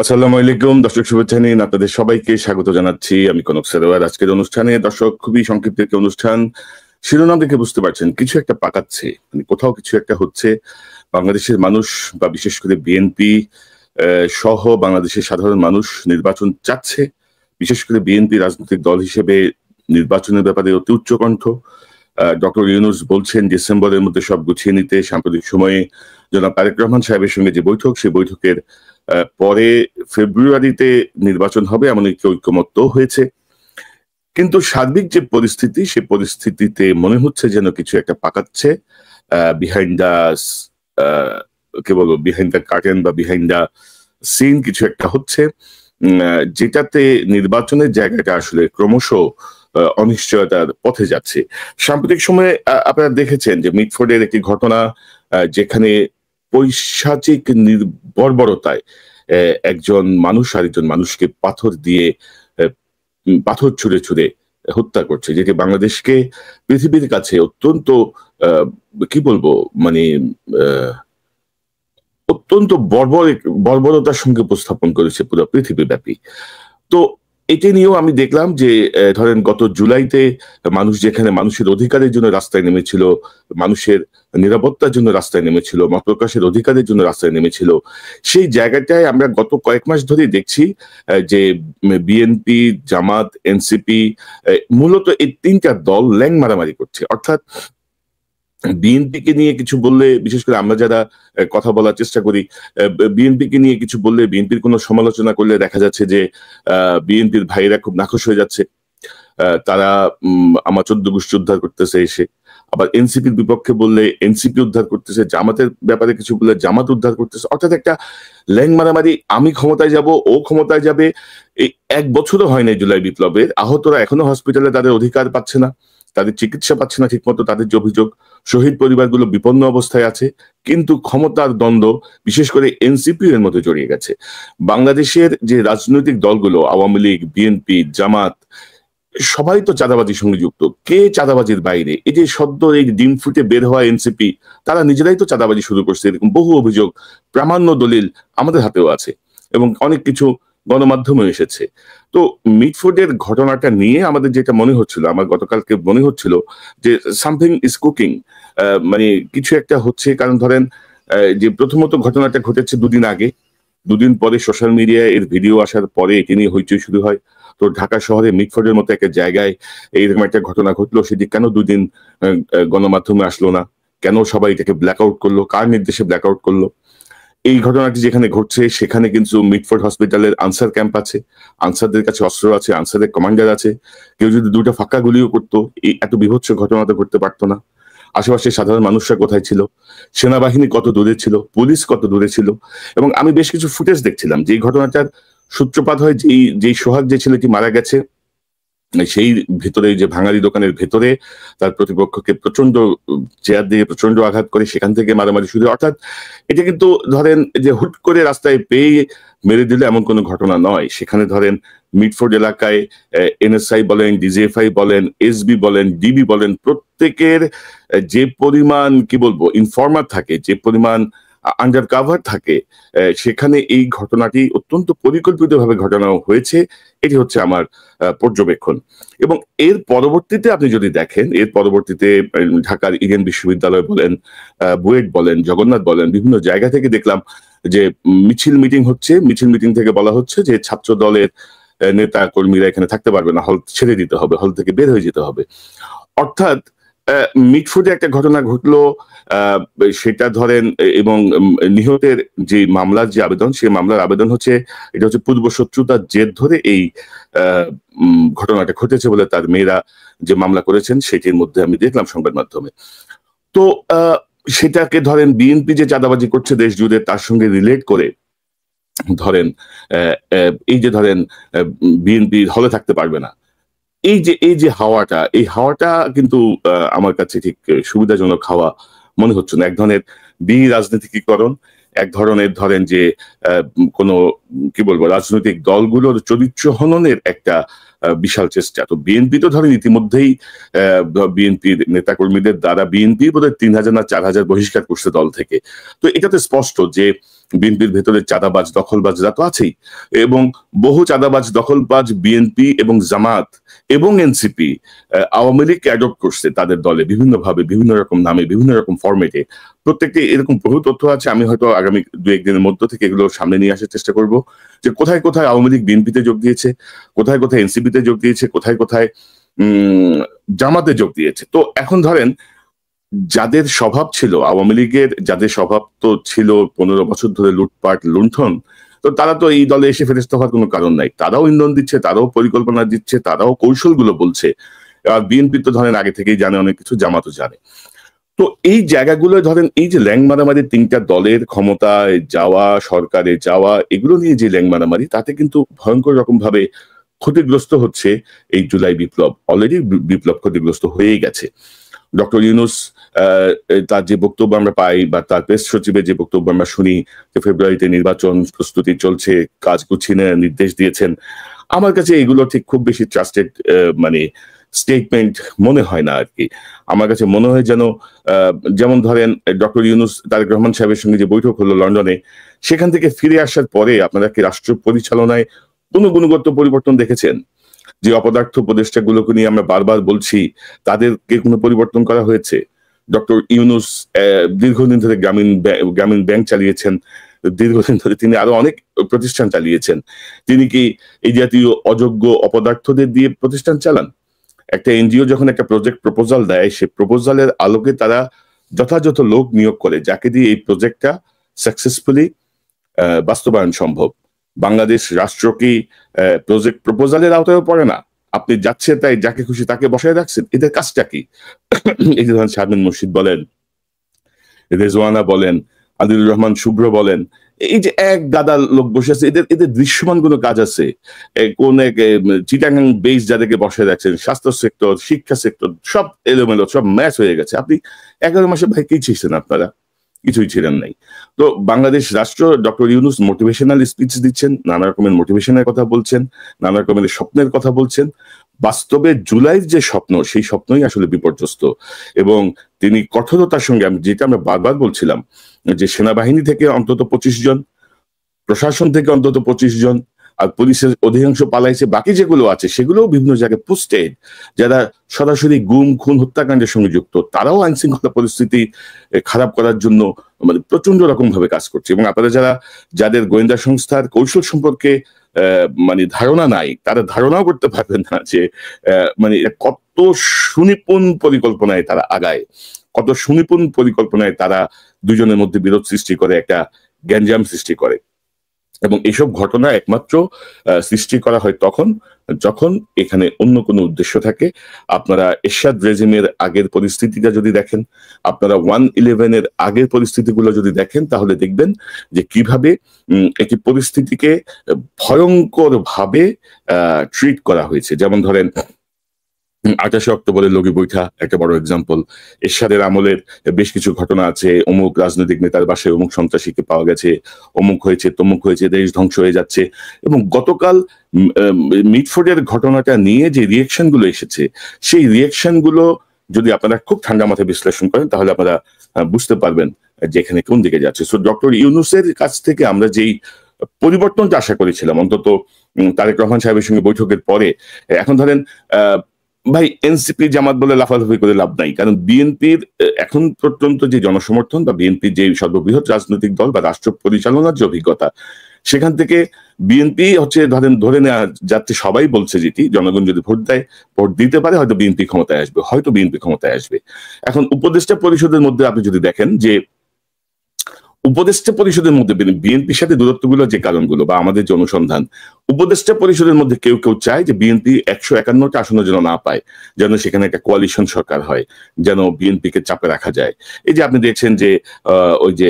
আসসালামু আলাইকুম দর্শক, শুভেচ্ছা নিন আপনাদের সবাইকে স্বাগত জানাচ্ছি। আমি কনক সারোয়ার। আজকের অনুষ্ঠানে দর্শক খুবই সংক্ষিপ্ত একটি অনুষ্ঠান। শিরোনাম দেখে বুঝতে পারছেন কিছু একটা পাকাচ্ছে, মানে কোথাও কিছু একটা হচ্ছে। বাংলাদেশের মানুষ বা বিশেষ করে বিএনপি সহ বাংলাদেশের সাধারণ মানুষ নির্বাচন চাচ্ছে। বিশেষ করে বিএনপি রাজনৈতিক দল হিসেবে নির্বাচনের ব্যাপারে অতি উচ্চকণ্ঠ। ডক্টর ইউনূস বলছেন ডিসেম্বরের মধ্যে সব গুছিয়ে নিতে। সাম্প্রতিক সময়ে জনাব তারেক রহমান সাহেবের সঙ্গে যে বৈঠক, সেই বৈঠকের পরে ফেব্রুয়ারিতে নির্বাচন হবে এমন একটি ঐক্যমত্য হয়েছে। কিন্তু সার্বিক যে পরিস্থিতি, সে পরিস্থিতিতে মনে হচ্ছে যেন কিছু একটা পাকাচ্ছে। বিহাইন্ড দ্য কে বলবো, বিহাইন্ড দ্য কার্টেন বা বিহাইন্ড দ্য সিন কিছু একটা হচ্ছে, যেটাতে নির্বাচনের জায়গাটা আসলে ক্রমশ অনিশ্চয়তার পথে যাচ্ছে। সাম্প্রতিক সময়ে আপনারা দেখেছেন যে মিটফোর্ডের একটি ঘটনা, যেখানে পৈশাচিক বর্বরতায় একজন মানুষ আরেকজন মানুষকে পাথর দিয়ে পাথর ছুঁড়ে ছুঁড়ে হত্যা করছে, যেটি বাংলাদেশকে পৃথিবীর কাছে অত্যন্ত কি বলবো, মানে অত্যন্ত বর্বরতার সঙ্গে উপস্থাপন করেছে পুরো পৃথিবীব্যাপী। তো এটি নিয়েও আমি দেখলাম যে ধরেন গত জুলাইতে মানুষ যেখানে মানুষের অধিকারের জন্য রাস্তায় নেমেছিল, মানুষের নিরাপত্তার জন্য রাস্তায় নেমেছিল, মত প্রকাশের অধিকারের জন্য রাস্তায় নেমেছিল, সেই জায়গাটায় আমরা গত কয়েক মাস ধরেই দেখছি যে বিএনপি, জামাত, এনসিপি, মূলত এই তিনটা দল ল্যাং মারামারি করছে। অর্থাৎ বিএনপিকে নিয়ে কিছু বললে, বিশেষ করে আমরা যারা কথা বলার চেষ্টা করি, বিএনপিকে নিয়ে কিছু বললে, বিএনপির কোনো সমালোচনা করলে দেখা যাচ্ছে যে বিএনপির ভাইরা খুব নাখোশ হয়ে যাচ্ছে। তারা আমার 14 গোষ্ঠী উদ্ধার করতেছে এসে। আবার এনসিপির বিপক্ষে বললে এনসিপি উদ্ধার করতেছে, জামাতের ব্যাপারে কিছু বললে জামাত উদ্ধার করতেছে। অর্থাৎ একটা ল্যাং মারামারি, আমি ক্ষমতায় যাব, ও ক্ষমতায় যাবে। এই 1 বছরও হয় নাই জুলাই বিপ্লবের। আহতরা এখনো হসপিটালে তাদের অধিকার পাচ্ছে না, তাদের চিকিৎসা পাচ্ছে না ঠিক মতো। তাদের যে অভিযোগ, শহীদ পরিবারগুলো বিপন্ন অবস্থায় আছে, কিন্তু ক্ষমতার দ্বন্দ্ব বিশেষ করে এনসিপি এর মধ্যে জড়িয়ে গেছে। বাংলাদেশের যে রাজনৈতিক দলগুলো, আওয়ামী লীগ, বিএনপি, জামাত, সবাই তো চাঁদাবাজির সঙ্গে যুক্ত। কে চাঁদাবাজির বাইরে? এই যে সদ্য এই ডিম ফুটে বের হওয়া এনসিপি, তারা নিজেরাই তো চাঁদাবাজি শুরু করছে। এরকম বহু অভিযোগ, প্রামাণ্য দলিল আমাদের হাতেও আছে, এবং অনেক কিছু গণমাধ্যমে এসেছে। তো মিটফোর্ডের ঘটনাটা নিয়ে আমাদের যেটা মনে হচ্ছিল, আমার গতকালকে মনে হচ্ছিল যে সামথিং ইজ কুকিং, মানে কিছু একটা হচ্ছে। কারণ ধরেন যে প্রথমত ঘটনাটা ঘটেছে 2 দিন আগে, 2 দিন পরে সোশ্যাল মিডিয়ায় এর ভিডিও আসার পরে এটি নিয়ে হইচই শুরু হয়। তো ঢাকা শহরে মিটফোর্ডের মতো একটা জায়গায় এইরকম একটা ঘটনা ঘটলো, সেটি কেন 2 দিন গণমাধ্যমে আসলো না? কেন সবাই এটাকে ব্ল্যাক আউট করলো? কার নির্দেশে ব্ল্যাক আউট করলো? এই ঘটনাটি যেখানে ঘটছে সেখানে কিন্তু মিটফোর্ড হসপিটালের আনসার ক্যাম্প আছে, আনসারদের কাছে অস্ত্র আছে, আনসারের কমান্ডার আছে। কেউ যদি 2টা ফাঁকা গুলিও করতো, এই এত বিভৎস ঘটনা তো ঘটতে পারতো না। আশেপাশে সাধারণ মানুষরা কোথায় ছিল? সেনাবাহিনী কত দূরে ছিল? পুলিশ কত দূরে ছিল? এবং আমি বেশ কিছু ফুটেজ দেখছিলাম যে এই ঘটনাটার সূত্রপাত হয় যেই সোহাগ, যে ছেলেটি মারা গেছে, সেই ভেতরে, যে ভাঙারি দোকানের ভেতরে তার প্রতিপক্ষকে প্রচন্ড চেয়ার দিয়ে প্রচন্ড আঘাত করে, সেখান থেকে মারামারি শুরু। অর্থাৎ এটা কিন্তু ধরেন যে হুট করে রাস্তায় পেয়ে মেরে দিলে এমন কোনো ঘটনা নয়। সেখানে ধরেন মিটফোর্ড এলাকায় এনএসআই বলেন, ডিজিএফআই বলেন, এসবি বলেন, ডিবি বলেন, প্রত্যেকের যে পরিমাণ কি বলবো ইনফর্মার থাকে, যে পরিমাণ আন্ডার কাভার থাকে, সেখানে এই ঘটনাটি অত্যন্ত পরিকল্পিতভাবে ঘটানো হয়েছে। এটি হচ্ছে আমার পর্যবেক্ষণ। এবং এর পরবর্তীতে আপনি যদি দেখেন, এর পরবর্তীতে ঢাকার ইডেন বিশ্ববিদ্যালয় বলেন, বুয়েট বলেন, জগন্নাথ বলেন, বিভিন্ন জায়গা থেকে দেখলাম যে মিছিল মিটিং হচ্ছে। মিছিল মিটিং থেকে বলা হচ্ছে যে ছাত্র দলের নেতা কর্মীরা এখানে থাকতে পারবে না, হল ছেড়ে দিতে হবে, হল থেকে বের হয়ে যেতে হবে। অর্থাৎ মিটফোর্ডে একটা ঘটনা ঘটলো, সেটা ধরেন, এবং নিহতের যে মামলার যে আবেদন, সেই মামলার আবেদন হচ্ছে, এটা হচ্ছে পূর্ব শত্রুতার জের ধরে এই ঘটনাটা ঘটেছে বলে তার মেয়েরা যে মামলা করেছেন, সেটির মধ্যে আমি দেখলাম সংবাদ মাধ্যমে। তো সেটাকে ধরেন বিএনপি যে চাঁদাবাজি করছে দেশ জুড়ে, তার সঙ্গে রিলেট করে ধরেন এই যে ধরেন বিএনপি হলে থাকতে পারবে না, এই যে হাওয়াটা, এই হাওয়াটা কিন্তু আমার কাছে ঠিক সুবিধাজনক হাওয়া মনে হচ্ছে না। এক ধরনের রাজনীতিকীকরণ, এক ধরনের ধরেন যে কোনো কি বলবো রাজনৈতিক দলগুলোর চরিত্র হননের একটা বিশাল চেষ্টা। তো বিএনপি তো ধরেন ইতিমধ্যেই বিএনপির নেতাকর্মীদের দ্বারা বিএনপি বোধহয় 3,000 না 4,000 বহিষ্কার করছে দল থেকে। তো এটা তো স্পষ্ট যে বিএনপির ভেতরে চাঁদাবাজ দখলবাজরা তো আছেই, এবং বহু চাঁদাবাজ দখলবাজ বিএনপি এবং জামাত এবং এনসিপি আওয়ামী লীগকে অ্যাডপ্ট করছে তাদের দলে বিভিন্নভাবে, বিভিন্ন রকম নামে, বিভিন্ন রকম ফরম্যাটে। প্রত্যেকটি এরকম বহু তথ্য আছে। আমি হয়তো আগামী 2-1 দিনের মধ্য থেকে এগুলো সামনে নিয়ে আসার চেষ্টা করব, যে কোথায় কোথায় আওয়ামী লীগ বিএনপিতে যোগ দিয়েছে, কোথায় কোথায় এনসিপিতে যোগ দিয়েছে, কোথায় কোথায় জামাতে যোগ দিয়েছে। তো এখন ধরেন যাদের স্বভাব ছিল আওয়ামী লীগের, যাদের স্বভাব তো ছিল 15 বছর ধরে লুটপাট লুণ্ঠন, তো তারা তো এই দলে এসে ফেরত হওয়ার কোনো কারণ নাই। তারাও ইন্ধন দিচ্ছে, তারাও পরিকল্পনা দিচ্ছে, তারাও কৌশলগুলো বলছে। আর বিএনপি তো ধরেন আগে থেকেই জানে অনেক কিছু, জামাতও জানে। তো এই জায়গাগুলো ধরেন এই যে ল্যাং মারামারি, 3টা দলের ক্ষমতায় যাওয়া, সরকারে যাওয়া, এগুলো নিয়ে যে ল্যাং মারামারি, তাতে কিন্তু ভয়ঙ্কর রকম ভাবে ক্ষতিগ্রস্ত হচ্ছে এই জুলাই বিপ্লব। অলরেডি বিপ্লব ক্ষতিগ্রস্ত হয়েই গেছে। ডক্টর ইউনূস তার যে বক্তব্য আমরা পাই, বা তার প্রেস সচিবের যে বক্তব্য আমরা শুনি, যে ফেব্রুয়ারিতে নির্বাচন প্রস্তুতি চলছে, কাজ গুছিয়ে নেওয়ার নির্দেশ দিয়েছেন, আমার কাছে এগুলো ঠিক খুব বেশি ট্রাস্টেড মানে স্টেটমেন্ট মনে হয় না আর কি। আমার কাছে মনে হয় যেন যেমন ধরেন ডক্টর ইউনূস তারেক রহমান সাহেবের সঙ্গে যে বৈঠক হলো লন্ডনে, সেখান থেকে ফিরে আসার পরে আপনারা কি রাষ্ট্র পরিচালনায় কোনো গুণগত পরিবর্তন দেখেছেন? যে অপদার্থ উপদেষ্টাগুলোকে নিয়ে আমরা বারবার বলছি, তাদেরকে কোনো পরিবর্তন করা হয়েছে? ডক্টর ইউনূস দীর্ঘদিন ধরে গ্রামীণ ব্যাংক চালিয়েছেন, দীর্ঘদিন ধরে তিনি আরো অনেক প্রতিষ্ঠান চালিয়েছেন। তিনি কি এই জাতীয় অযোগ্য অপদার্থদের দিয়ে প্রতিষ্ঠান চালান? একটা এনজিও যখন একটা প্রজেক্ট প্রপোজাল দেয়, সে প্রপোজালের আলোকে তারা যথাযথ লোক নিয়োগ করে, যাকে দিয়ে এই প্রজেক্টটা সাকসেসফুলি বাস্তবায়ন সম্ভব। বাংলাদেশ রাষ্ট্র কি প্রজেক্ট প্রপোজালের আওতায় পড়ে না? আপনি যাচ্ছে তাই যাকে খুশি তাকে বসায় রাখছেন। এদের কাজটা কি? এই যে ধরেন শারমিন মুর্শিদ বলেন, রেজওয়ানা বলেন, আদিলুর রহমান শুভ্র বলেন, এই যে এক গাদা লোক বসে আছে, এদের এদের দৃশ্যমান কোনো কাজ আছে? কোন এক চিটাগাং বেস যাদেরকে বসায় রাখছেন, স্বাস্থ্য সেক্টর, শিক্ষা সেক্টর, সব এলোমেলো, সব ম্যাচ হয়ে গেছে। আপনি 11 মাসে ভাই কি ছিলেন আপনারা? কিছুই ছিলেন নাই। তো বাংলাদেশ রাষ্ট্র, ডক্টর ইউনূস মোটিভেশনাল স্পিচ দিচ্ছেন, নানা রকমের মোটিভেশনের কথা বলছেন, নানা রকমের স্বপ্নের কথা বলছেন। বাস্তবে জুলাইয়ের যে স্বপ্ন, সেই স্বপ্নই আসলে বিপর্যস্ত। এবং তিনি কঠোরতার সঙ্গে, যেটা আমরা বারবার বলছিলাম, যে সেনাবাহিনী থেকে অন্তত 25 জন, প্রশাসন থেকে অন্তত 25 জন, আর পুলিশের অধিকাংশ পালাইছে, বাকি যেগুলো আছে সেগুলোও বিভিন্ন জায়গায় পোস্টেড, যারা সরাসরি গুম খুন হত্যাকাণ্ডের সঙ্গে যুক্ত, তারাও আইন শৃঙ্খলা পরিস্থিতি খারাপ করার জন্য মানে প্রচন্ড রকম ভাবে কাজ করছে। এবং আপনারা যাদের গোয়েন্দা সংস্থার কৌশল সম্পর্কে মানে ধারণা নাই, তারা ধারণাও করতে পারবেন না যে মানে কত সুনিপুণ পরিকল্পনায় তারা আগায়, কত সুনিপুণ পরিকল্পনায় তারা দুজনের মধ্যে বিরোধ সৃষ্টি করে, একটা গ্যাঞ্জাম সৃষ্টি করে। এবং এসব ঘটনা একমাত্র সৃষ্টি করা হয় তখন যখন এখানে অন্য কোনো উদ্দেশ্য থাকে। আপনারা এরশাদ রেজিমের আগের পরিস্থিতিটা যদি দেখেন, আপনারা 1/11 এর আগের পরিস্থিতিগুলো যদি দেখেন, তাহলে দেখবেন যে কিভাবে একটি পরিস্থিতিকে ভয়ঙ্কর ভাবে ট্রিট করা হয়েছে। যেমন ধরেন 28 অক্টোবরের লগি বৈঠা একটা বড় এক্সাম্পল। এরশাদের আমলের বেশ কিছু ঘটনা আছে, অমুক রাজনৈতিক নেতার বাসায় অমুক সন্ত্রাসীকে পাওয়া গেছে, অমুক হয়েছে, তমুক হয়েছে, দেশ ধ্বংস হয়ে যাচ্ছে। এবং গতকাল মিটফোর্ডের ঘটনাটা নিয়ে যে রিয়েকশন গুলো এসেছে, সেই রিয়েকশন গুলো যদি আপনারা খুব ঠান্ডা মাথায় বিশ্লেষণ করেন, তাহলে আপনারা বুঝতে পারবেন যে এখানে কোন দিকে যাচ্ছে। সো ডক্টর ইউনূসের কাছ থেকে আমরা যেই পরিবর্তনটা আশা করেছিলাম, অন্তত তারেক রহমান সাহেবের সঙ্গে বৈঠকের পরে, এখন ধরেন ভাই এনসিপি জামাত বলে লাফালাফি করে লাভ নাই, কারণ বিএনপির এখন পর্যন্ত যে জনসমর্থন, বা বিএনপির যে সর্ববৃহৎ রাজনৈতিক দল বা রাষ্ট্র পরিচালনার যে অভিজ্ঞতা, সেখান থেকে বিএনপি হচ্ছে ধরে নেওয়া যাচ্ছে, সবাই বলছে যেটি, জনগণ যদি ভোট দেয়, ভোট দিতে পারে, হয়তো বিএনপি ক্ষমতায় আসবে, হয়তো বিএনপি ক্ষমতায় আসবে। এখন উপদেষ্টা পরিষদের মধ্যে আপনি যদি দেখেন যে উপদেষ্টা পরিষদের মধ্যে বিএনপির সাথে দূরত্বগুলো যে কারণগুলো, বা আমাদের যে অনুসন্ধান, উপদেষ্টা পরিষদের মধ্যে কেউ কেউ চায় যে বিএনপি 151টা আসন যেন না পায়, যেন সেখানে একটা কোয়ালিশন সরকার হয়, যেন বিএনপিকে চাপে রাখা যায়। এই যে আপনি দেখছেন যে ওই যে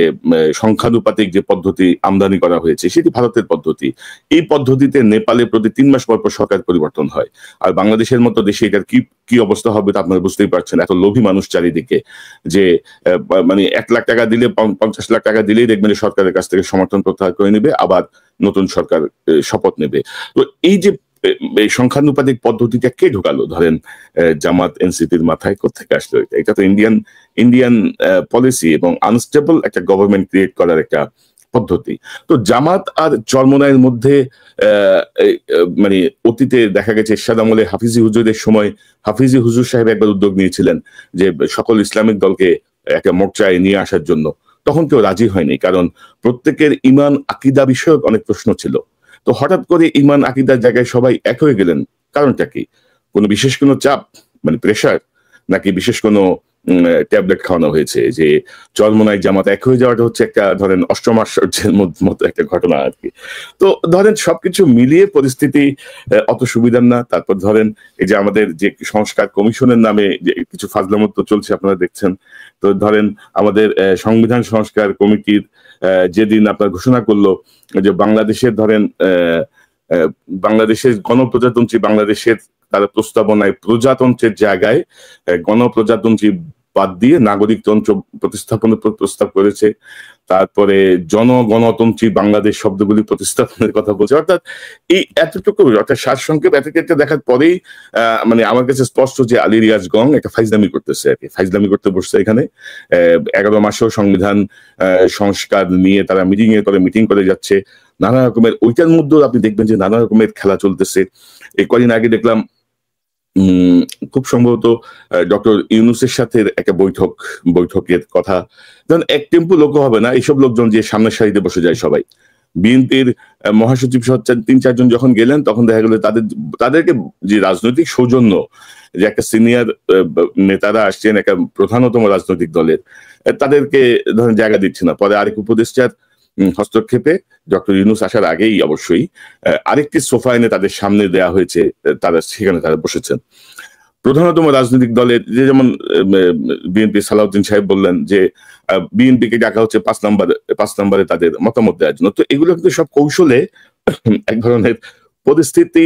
সংখ্যানুপাতিক যে পদ্ধতি আমদানি করা হয়েছে, সেটি ভারতের পদ্ধতি। এই পদ্ধতিতে নেপালে প্রতি 3 মাস পর পর সরকার পরিবর্তন হয়। আর বাংলাদেশের মতো দেশে এটার কি অবস্থা হবে তা আপনারা বুঝতেই পারছেন। এত লোভী মানুষ চারিদিকে, যে মানে 1 লাখ টাকা দিলে, 50 লাখ টাকা দিলেই দেখবেন সরকারের কাছ থেকে সমর্থন প্রত্যাহার করে নেবে, আবার নতুন সরকার শপথ নেবে। তো এই যে এই সংখ্যানুপাতিক পদ্ধতিটা কে ঢোকালো? ধরেন জামাত এনসিপির মাথায় কোত্থেকে আসলো? এটা তো ইন্ডিয়ান পলিসি এবং আনস্টেবল একটা গভর্নমেন্ট ক্রিয়েট করার একটা পদ্ধতি। তো জামাত আর চরমোনাইয়ের মধ্যে মানে অতীতে দেখা গেছে এরশাদ আমলে হাফিজি হুজুরের সময় হাফিজি হুজুর সাহেব একবার উদ্যোগ নিয়েছিলেন যে সকল ইসলামিক দলকে একটা মোর্চায় নিয়ে আসার জন্য। তখন কেউ রাজি হয়নি, কারণ প্রত্যেকের ইমান আকিদা বিষয়ক অনেক প্রশ্ন ছিল। তো হঠাৎ করে ইমান আকিদার জায়গায় সবাই এক হয়ে গেলেন, কারণটা কি? কোনো বিশেষ কোনো চাপ, মানে প্রেশার, নাকি বিশেষ কোনো ট্যাবলেট খাওয়ানো হয়েছে? যে চরমোনাই জামাত এক হয়ে যাওয়াটা হচ্ছে একটা ধরেন অষ্টম আশ্চর্যের মতো একটা ঘটনা আর কি। তো ধরেন সবকিছু মিলিয়ে পরিস্থিতি অত সুবিধার না। তারপর ধরেন এই যে আমাদের যে সংস্কার কমিশনের নামে যে কিছু ফাজলামত চলছে আপনারা দেখছেন। তো ধরেন আমাদের সংবিধান সংস্কার কমিটির যেদিন আপনার ঘোষণা করলো যে বাংলাদেশের ধরেন বাংলাদেশের গণপ্রজাতন্ত্রী বাংলাদেশের তারা প্রস্তাবনায় প্রজাতন্ত্রের জায়গায় গণপ্রজাতন্ত্রী বাদ দিয়ে নাগরিকতন্ত্র প্রতিস্থাপনের প্রস্তাব করেছে। তারপরে জনগণতন্ত্রী বাংলাদেশ শব্দগুলি প্রতিস্থাপনের কথা বলছে। অর্থাৎ এই এতটুকু, অর্থাৎ সারসংক্ষেপ এতটা দেখার পরেই মানে আমার কাছে স্পষ্ট যে আলী রিয়াজ গং একটা ফাইজলামি করতেছে আর কি, ফাইজলামি করতে বসছে এখানে। 11 মাসেও সংবিধান সংস্কার নিয়ে তারা মিটিং করে যাচ্ছে নানা রকমের। ওইটার মধ্যেও আপনি দেখবেন যে নানা রকমের খেলা চলতেছে। এই কদিন আগে দেখলাম খুব সম্ভবত ডক্টর ইউনূসের সাথে একটা বৈঠকের কথা। ধরেন এক টেম্পো লোক হবে না, এইসব লোকজন যে সামনের সারিতে বসে যায় সবাই। বিএনপির মহাসচিব সহ 3-4 জন যখন গেলেন তখন দেখা গেল তাদেরকে যে রাজনৈতিক সৌজন্য, যে একটা সিনিয়র নেতারা আসছেন একটা প্রধানতম রাজনৈতিক দলের, তাদেরকে ধরেন জায়গা দিচ্ছে না। পরে আরেক উপদেষ্টার হস্তক্ষেপে ডক্টর ইউনূস আসার আগেই অবশ্যই আরেকটি সোফা এনে তাদের সামনে দেয়া হয়েছে, সেখানে তারা বসেছেন। প্রধানতম রাজনৈতিক দলের যে যেমন বিএনপি সালাউদ্দিন সাহেব বললেন যে বিএনপিকে ডাকা হচ্ছে 5 নম্বরে তাদের মতামত দেওয়ার জন্য। তো এগুলো কিন্তু সব কৌশলে এক ধরনের পরিস্থিতি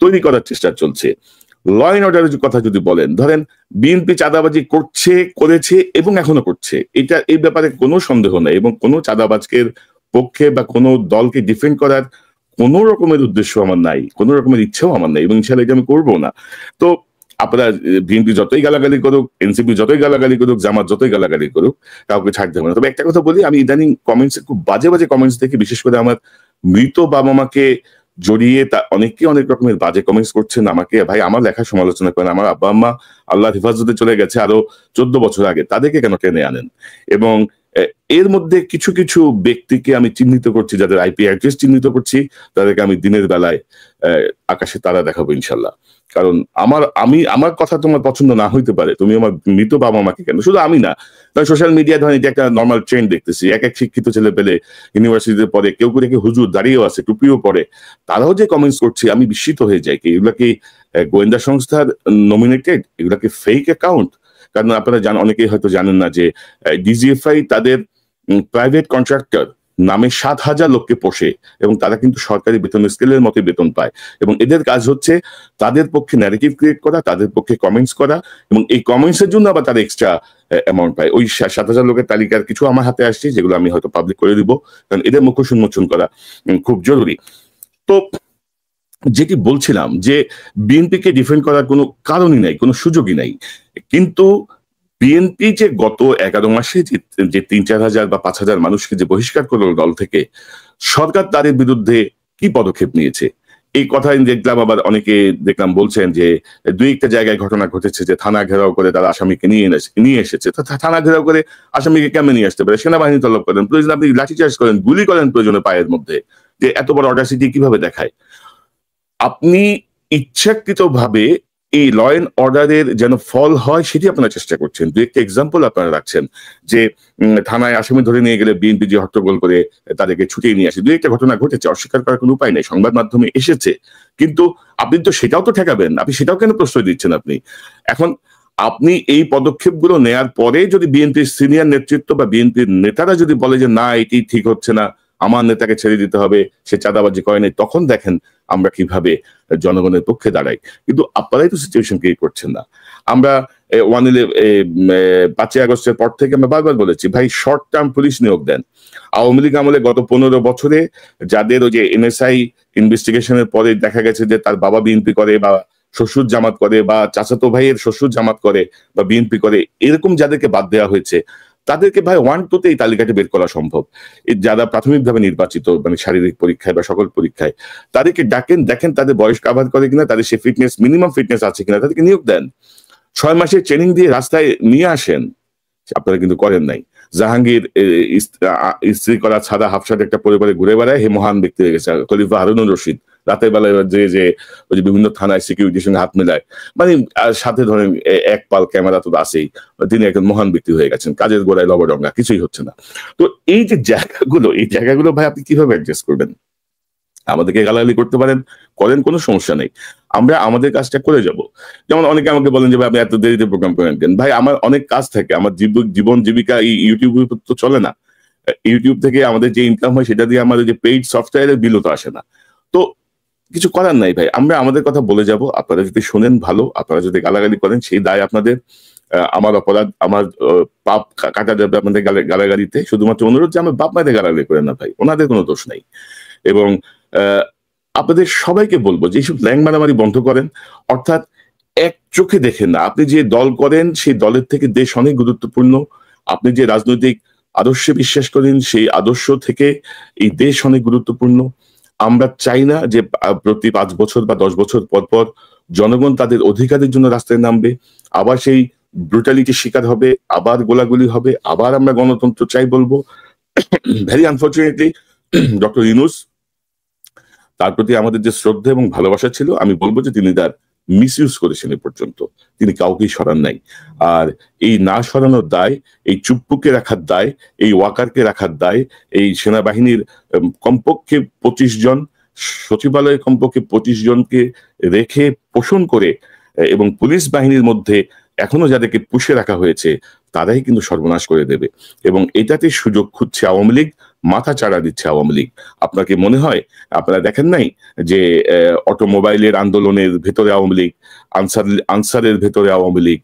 তৈরি করার চেষ্টা চলছে। ল অ্যান্ড অর্ডারের কথা যদি বলেন, ধরেন বিএনপি চাঁদাবাজি করেছে এবং এখনো করছে, এই ব্যাপারে কোনো সন্দেহ নেই, এবং কোনো চাঁদাবাজকের পক্ষে বা কোনো দলকে ডিফেন্ড করার কোনো রকমের উদ্দেশ্য আমার নাই, কোনো রকমের ইচ্ছাও আমার নাই, এবং ইনশাআল্লাহ এটা আমি করবো না। তো আপনারা বিএনপি যতই গালাগালি করুক, এনসিপি যতই গালাগালি করুক, জামাত যতই গালাগালি করুক, কাউকে ছাড় দেবে না। তবে একটা কথা বলি, আমি ইদানিং কমেন্টসে খুব বাজে কমেন্টস দেখি, বিশেষ করে আমার মৃত বাবা মাকে জড়িয়ে অনেকে অনেক রকমের বাজে কমেন্টস করছেন আমাকে। ভাই, আমার লেখা সমালোচনা করেন, আমার আব্বা আম্মা আল্লাহর হেফাজতে চলে গেছে আরো 14 বছর আগে, তাদেরকে কেন টেনে আনেন? এবং এর মধ্যে কিছু কিছু ব্যক্তিকে আমি চিহ্নিত করছি, যাদের আইপি অ্যাড্রেস চিহ্নিত করছি, তাদেরকে আমি দিনের বেলায় আকাশে তারা দেখাবো ইনশাল্লাহ। কারণ আমার কথা তোমার পছন্দ না হইতে পারে, তুমি আমার মৃত বাবা মাকে কেন, শুধু আমি না, সোশ্যাল মিডিয়া ধরেন এটা একটা নর্মাল ট্রেন্ড দেখতেছি। এক শিক্ষিত ছেলে পেলে ইউনিভার্সিটিতে পড়ে, কেউ করে কি হুজুর দাঁড়িয়েও আছে, টুপিও পড়ে, তারাও যে কমেন্টস করছে, আমি বিস্মিত হয়ে যাই। কি এগুলা কি গোয়েন্দা সংস্থার নমিনেটেড? এগুলা কি ফেক অ্যাকাউন্ট? কারণ আপনারা অনেকেই হয়তো জানেন না যে ডিজিএফআই তাদের প্রাইভেট কন্ট্রাক্টর নামে 7,000 লোককে পোষে, এবং তারা কিন্তু সরকারি বেতন স্কেলের মতো বেতন পায়, এবং এদের কাজ হচ্ছে তাদের পক্ষে ন্যারেটিভ ক্রিয়েট করা, তাদের পক্ষে কমেন্টস করা, এবং এই কমেন্টস এর জন্য আবার তারা এক্সট্রা অ্যামাউন্ট পায়। ওই 7,000 লোকের তালিকার কিছু আমার হাতে আসছে, যেগুলো আমি হয়তো পাবলিক করে দিব, কারণ এদের মুখোশ উন্মোচন করা খুব জরুরি। তো যেটি বলছিলাম যে বিএনপিকে ডিফেন্ড করার কোনো কারণই নাই, কোনো সুযোগই নাই, কিন্তু বিএনপি যে গত 11 মাসে যে 3-4 হাজার বা 5 হাজার মানুষকে যে বহিষ্কার করলো দল থেকে, সরকার তাদের বিরুদ্ধে কি পদক্ষেপ নিয়েছে এই কথাই দেখলাম। আবার অনেকে দেখলাম বলছেন যে 2-1টা জায়গায় ঘটনা ঘটেছে যে থানা ঘেরাও করে তারা আসামিকে নিয়ে এসেছে। তো থানা ঘেরাও করে আসামিকে কেমন নিয়ে আসতে পারে? সেনাবাহিনী তলব করেন, প্রয়োজন আপনি লাঠিচার্জ করেন, গুলি করেন প্রয়োজনে পায়ের মধ্যে, যে এত বড় অডাসিটি কিভাবে দেখায়? আপনি ইচ্ছাকৃতভাবে এই ল অ্যান্ড অর্ডারের যেন ফল হয় সেটি আপনারা চেষ্টা করছেন। 2-1টা এক্সাম্পল আপনারা রাখছেন যে থানায় আসামি ধরে নিয়ে গেলে বিএনপি যে হট্টগোল করে তাদেরকে ছুটিয়ে নিয়ে আসে। 2-1টা ঘটনা ঘটেছে, অস্বীকার করার কোনো উপায় নেই, সংবাদ মাধ্যমে এসেছে, কিন্তু আপনি তো সেটাও তো ঠেকাবেন, আপনি সেটাও কেন প্রশ্রয় দিচ্ছেন? এখন আপনি এই পদক্ষেপগুলো নেয়ার পরে যদি বিএনপির সিনিয়র নেতৃত্ব বা বিএনপির নেতারা যদি বলে যে না এটি ঠিক হচ্ছে না, আমার নেতাকে ছেড়ে দিতে হবে, সে চাঁদাবাজি করে নাই, তখন দেখেন আমরা কিভাবে জনগণের পক্ষে দাঁড়াই। কিন্তু আপনারাই তো সিচুয়েশন ক্রিয়েট করছেন না। আমরা 5ই আগস্টের পর থেকে আমরা বারবার বলেছি, ভাই শর্ট টার্ম পুলিশ নিয়োগ দেন। আওয়ামী লীগ আমলে গত 15 বছরে যাদের ওই যে এনএসআই ইনভেস্টিগেশনের পরে দেখা গেছে যে তার বাবা বিএনপি করে, বা শ্বশুর জামাত করে, বা চাচাতো ভাইয়ের শ্বশুর জামাত করে, বা বিএনপি করে, এরকম যাদেরকে বাদ দেওয়া হয়েছে তাদেরকে ভাই 1-2 এই তালিকাটা বের করা সম্ভব। যারা প্রাথমিকভাবে নির্বাচিত মানে শারীরিক পরীক্ষায় বা সকল পরীক্ষায়, তাদেরকে ডাকেন, দেখেন তাদের বয়স কাভার করে কিনা, তাদের সে ফিটনেস মিনিমাম ফিটনেস আছে কিনা, তাদেরকে নিয়োগ দেন। 6 মাসের ট্রেনিং দিয়ে রাস্তায় নিয়ে আসেন। আপনারা কিন্তু করেন নাই। জাহাঙ্গীর স্ত্রী করা ছাড়া হাফসাদ একটা পরিবারে ঘুরে বেড়ায়, হে মহান ব্যক্তি হয়ে গেছে। খলিফা হারুনুর রশিদ রাতের বেলায় যে ওই যে বিভিন্ন থানায় সিকিউরিটির সঙ্গে হাত মেলায়, মানে সাথে ধরেন এক পাল ক্যামেরা তো আছেই, তিনি একজন মহান ব্যক্তি হয়ে গেছেন, কাজের গোড়ায় লবডঙ্গা, কিছুই হচ্ছে না। তো এই যে জায়গাগুলো ভাই আপনি কিভাবে অ্যাডজাস্ট করবেন? আমাদেরকে গালাগালি করতে পারেন, করেন, কোনো সমস্যা নেই, আমরা আমাদের কাজটা করে যাব। যেমন অনেকে আমাকে বলেন যে ভাই আপনি এত দেরিতে প্রোগ্রাম করেন কেন? ভাই আমার অনেক কাজ থাকে, আমার জীবন জীবিকা এই ইউটিউবের তো চলে না। ইউটিউব থেকে আমাদের যে ইনকাম হয় সেটা দিয়ে আমাদের যে পেইড সফটওয়্যারের বিলও তো আসে না। তো কিছু করার নাই ভাই, আমরা আমাদের কথা বলে যাব। আপনারা যদি শোনেন ভালো, আপনারা যদি গালাগালি করেন সেই দায় আপনাদের। আমার অপরাধ, আমার পাপ কাটা যাবে আপনাদের গালাগালিতে। শুধুমাত্র অনুরোধ যে আমার বাপ মায়েদের গালাগালি করেন না ভাই, ওনাদের কোনো দোষ নাই। এবং আপনাদের সবাইকে বলবো যে এইসব ল্যাং মারামারি বন্ধ করেন। অর্থাৎ এক চোখে দেখেন না, আপনি যে দল করেন সেই দলের থেকে দেশ অনেক গুরুত্বপূর্ণ। আপনি যে রাজনৈতিক আদর্শে বিশ্বাস করেন সেই আদর্শ থেকে এই দেশ অনেক গুরুত্বপূর্ণ। আমরা চাই না যে প্রতি 5 বছর বা 10 বছর পর পর জনগণ তাদের অধিকারের জন্য রাস্তায় নামবে, আবার সেই ব্রুটালিটির শিকার হবে, আবার গোলাগুলি হবে, আবার আমরা গণতন্ত্র চাই বলবো। ভেরি আনফর্চুনেটলি ডক্টর ইউনূস, তার প্রতি আমাদের যে শ্রদ্ধা এবং ভালোবাসা ছিল, আমি বলবো যে তিনি তার মিসইউজ করেছেন এ পর্যন্ত, তিনি কাউকেই সরান নাই। আর এই না সরানোর দায়, এই চুপ্পুকে রাখার দায়, এই ওয়াকারকে রাখার দায়, এই সেনাবাহিনীর কমপক্ষে 25 জন, সচিবালয়ে কমপক্ষে 25 জনকে রেখে পোষণ করে, এবং পুলিশ বাহিনীর মধ্যে এখনো যাদেরকে পুষে রাখা হয়েছে তারাই কিন্তু সর্বনাশ করে দেবে। এবং এটাতে সুযোগ খুঁজছে আওয়ামী লীগ, মাথা চাড়া দিচ্ছে আওয়ামী লীগ। আপনাকে মনে হয় আপনারা দেখেন নাই যে অটোমোবাইলের আন্দোলনের ভেতরে আওয়ামী লীগ, আনসারের ভেতরে আওয়ামী লীগ,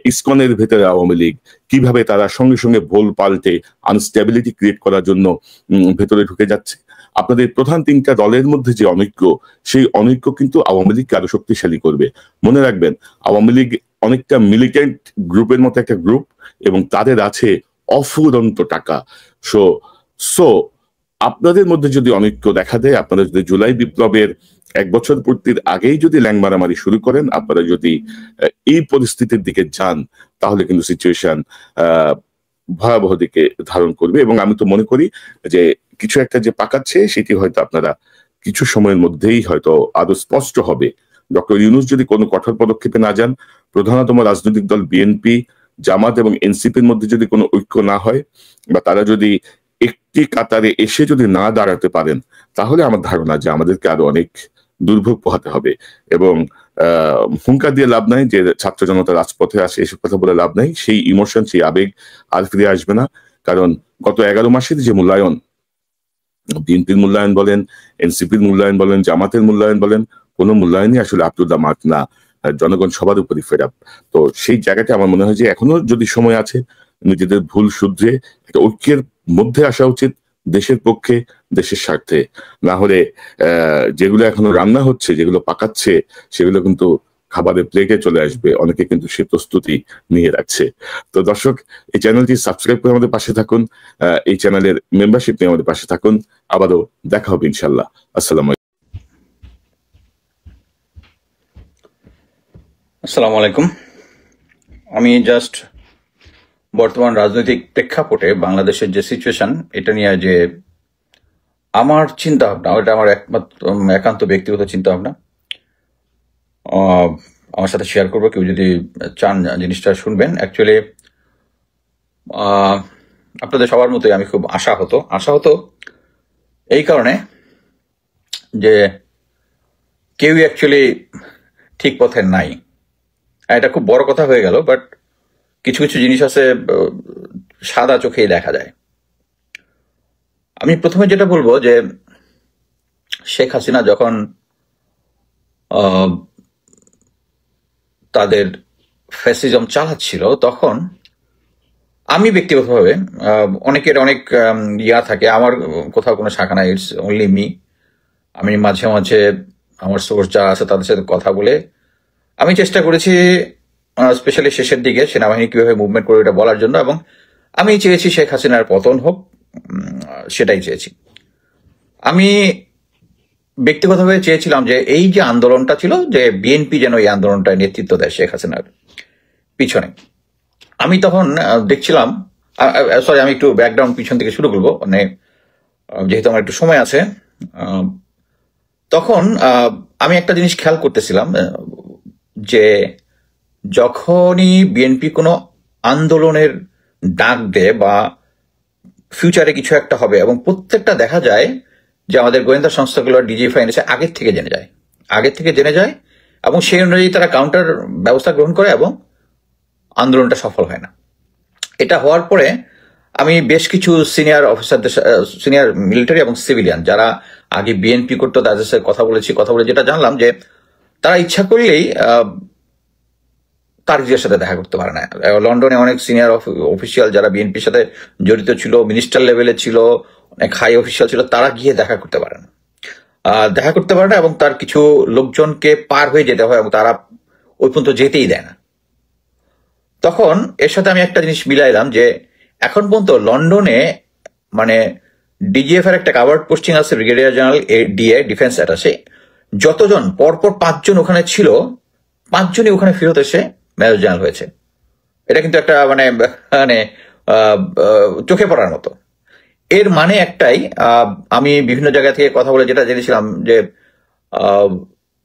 ইসকনের ভেতরে আওয়ামী লীগ, কিভাবে তারা সঙ্গে সঙ্গে ভোল পাল্টে আনস্টেবিলিটি ক্রিয়েট করার জন্য ভেতরে ঢুকে যাচ্ছে। আপনাদের প্রধান 3টা দলের মধ্যে যে অনৈক্য, সেই অনৈক্য কিন্তু আওয়ামী লীগকে আরো শক্তিশালী করবে। মনে রাখবেন, আওয়ামী লীগ অনেকটা মিলিটেন্ট গ্রুপের মতো একটা গ্রুপ, এবং তাদের আছে অফুরন্ত টাকা। সো আপনাদের মধ্যে যদি অনৈক্য দেখা দেয়, আপনারা যদি জুলাই বিপ্লবের 1 বছর পূর্তির আগেই যদি ল্যাং মারামারি শুরু করেন, আপনারা যদি এই পরিস্থিতির দিকে যান, তাহলে কিন্তু সিচুয়েশন ভয়াবহ দিকে ধারণ করবে। এবং আমি তো মনে করি যে কিছু একটা যে পাকাচ্ছে সেটি হয়তো আপনারা কিছু সময়ের মধ্যেই হয়তো আরো স্পষ্ট হবে। ডক্টর ইউনূস যদি কোনো কঠোর পদক্ষেপে না যান, প্রধানতম রাজনৈতিক দল বিএনপি, জামাত এবং এনসিপির মধ্যে যদি কোনো ঐক্য না হয়, বা তারা যদি একটি কাতারে এসে যদি না দাঁড়াতে পারেন, তাহলে আমার ধারণা যে আমাদেরকে আরো অনেক দুর্ভোগ পোহাতে হবে। এবং হুঙ্কার দিয়ে লাভ নাই যে ছাত্র জনতা রাজপথে আসে, এসব কথা বলে লাভ নাই। সেই ইমোশন, সেই আবেগ আর ফিরে আসবে না। কারণ গত 11 মাসের যে মূল্যায়ন, বিএনপির মূল্যায়ন বলেন, এনসিপির মূল্যায়ন বলেন, জামাতের মূল্যায়ন বলেন, কোনো মূল্যায়নই আসলে আপ টু দা মার্ক না। জনগণ সবার উপরই ফেড আপ। তো সেই জায়গাটা আমার মনে হয় যে এখনো যদি সময় আছে, নিজেদের ভুল শুধরে একটা ঐক্যের মধ্যে আসা উচিত, দেশের পক্ষে, দেশের স্বার্থে। না হলে যেগুলো এখনো রান্না হচ্ছে, যেগুলো পাকাচ্ছে, সেগুলো কিন্তু খাবারের প্লেটে চলে আসবে। অনেকে কিন্তু সে প্রস্তুতি নিয়ে রাখছে। তো দর্শক, এই চ্যানেলটি সাবস্ক্রাইব করে আমাদের পাশে থাকুন, এই চ্যানেলের মেম্বারশিপ নিয়ে আমাদের পাশে থাকুন। আবারও দেখা হবে ইনশাল্লাহ। আসসালামু আলাইকুম। আমি জাস্ট বর্তমান রাজনৈতিক প্রেক্ষাপটে বাংলাদেশের যে সিচুয়েশন, এটা নিয়ে যে আমার চিন্তা ভাবনা, এটা আমার একান্ত ব্যক্তিগত চিন্তা ভাবনা আমার সাথে শেয়ার করবো। কেউ যদি চান জিনিসটা শুনবেন। অ্যাকচুয়ালি আপনাদের সবার মতোই আমি খুব আশাহত এই কারণে যে কেউই অ্যাকচুয়ালি ঠিক পথে নাই। এটা খুব বড় কথা হয়ে গেল, বাট কিছু কিছু জিনিস আছে সাদা চোখেই দেখা যায়। আমি প্রথমে যেটা বলবো যে শেখ হাসিনা যখন আহ, তাদের ফ্যাসিজম চালাচ্ছিল তখন আমি ব্যক্তিগতভাবে অনেকের অনেক ইয়া থাকে, আমার কোথাও কোনো শাখা নাই, ইটস অনলি মি। আমি মাঝে মাঝে আমার সোর্স যারা আছে তাদের সাথে কথা বলে আমি চেষ্টা করেছি, স্পেশালি শেষের দিকে সেনাবাহিনী কিভাবে মুভমেন্ট করে এটা বলার জন্য, এবং আমি চেয়েছি শেখ হাসিনার পতন হোক, সেটাই চেয়েছি। আমি ব্যক্তিগতভাবে চেয়েছিলাম যে এই যে আন্দোলনটা ছিল, যে বিএনপি যেন এই আন্দোলনটায় নেতৃত্ব দেয় শেখ হাসিনার পিছনে। আমি তখন দেখছিলাম, সরি আমি একটু ব্যাকগ্রাউন্ড পিছন থেকে শুরু করবো, মানে যেহেতু আমার একটু সময় আছে। আহ, তখন আমি একটা জিনিস খেয়াল করতেছিলাম, যে যখনই বিএনপি কোনো আন্দোলনের ডাক দেয় বা ফিউচারে কিছু একটা হবে, এবং প্রত্যেকটা দেখা যায় যে আমাদের গোয়েন্দা সংস্থাগুলো ডিজিএফআই এনেছে আগের থেকে জেনে যায়, এবং সেই অনুযায়ী তারা কাউন্টার ব্যবস্থা গ্রহণ করে এবং আন্দোলনটা সফল হয় না। এটা হওয়ার পরে আমি বেশ কিছু সিনিয়র অফিসারদের, সিনিয়র মিলিটারি এবং সিভিলিয়ান যারা আগে বিএনপি করতো তাদের সাথে কথা বলে যেটা জানলাম যে তারা ইচ্ছা করলেই তারেক জিয়ার সাথে দেখা করতে পারে না। লন্ডনে অনেক সিনিয়র অফিসিয়াল যারা বিএনপির সাথে জড়িত ছিল, মিনিস্টার লেভেলে ছিল, অনেক হাই অফিসিয়াল ছিল, তারা গিয়ে দেখা করতে পারে না, এবং তার কিছু লোকজনকে পার হয়ে যেতে হয় এবং তারা ওই পর্যন্ত যেতেই দেয় না। তখন এর সাথে আমি একটা জিনিস মিলাইলাম যে এখন পর্যন্ত লন্ডনে মানে ডিজিএফ এর একটা কাভার্ড পোস্টিং আছে, brigadier general DA, defence attaché. যতজন পরপর 5 জন ওখানে ছিল, 5 জনই ওখানে ফেরত এসে মেজর জেনারেল হয়েছে। এটা কিন্তু একটা মানে মানে চোখে পড়ার মতো। এর মানে একটাই, আমি বিভিন্ন জায়গা থেকে কথা বলে যেটা জেনেছিলাম যে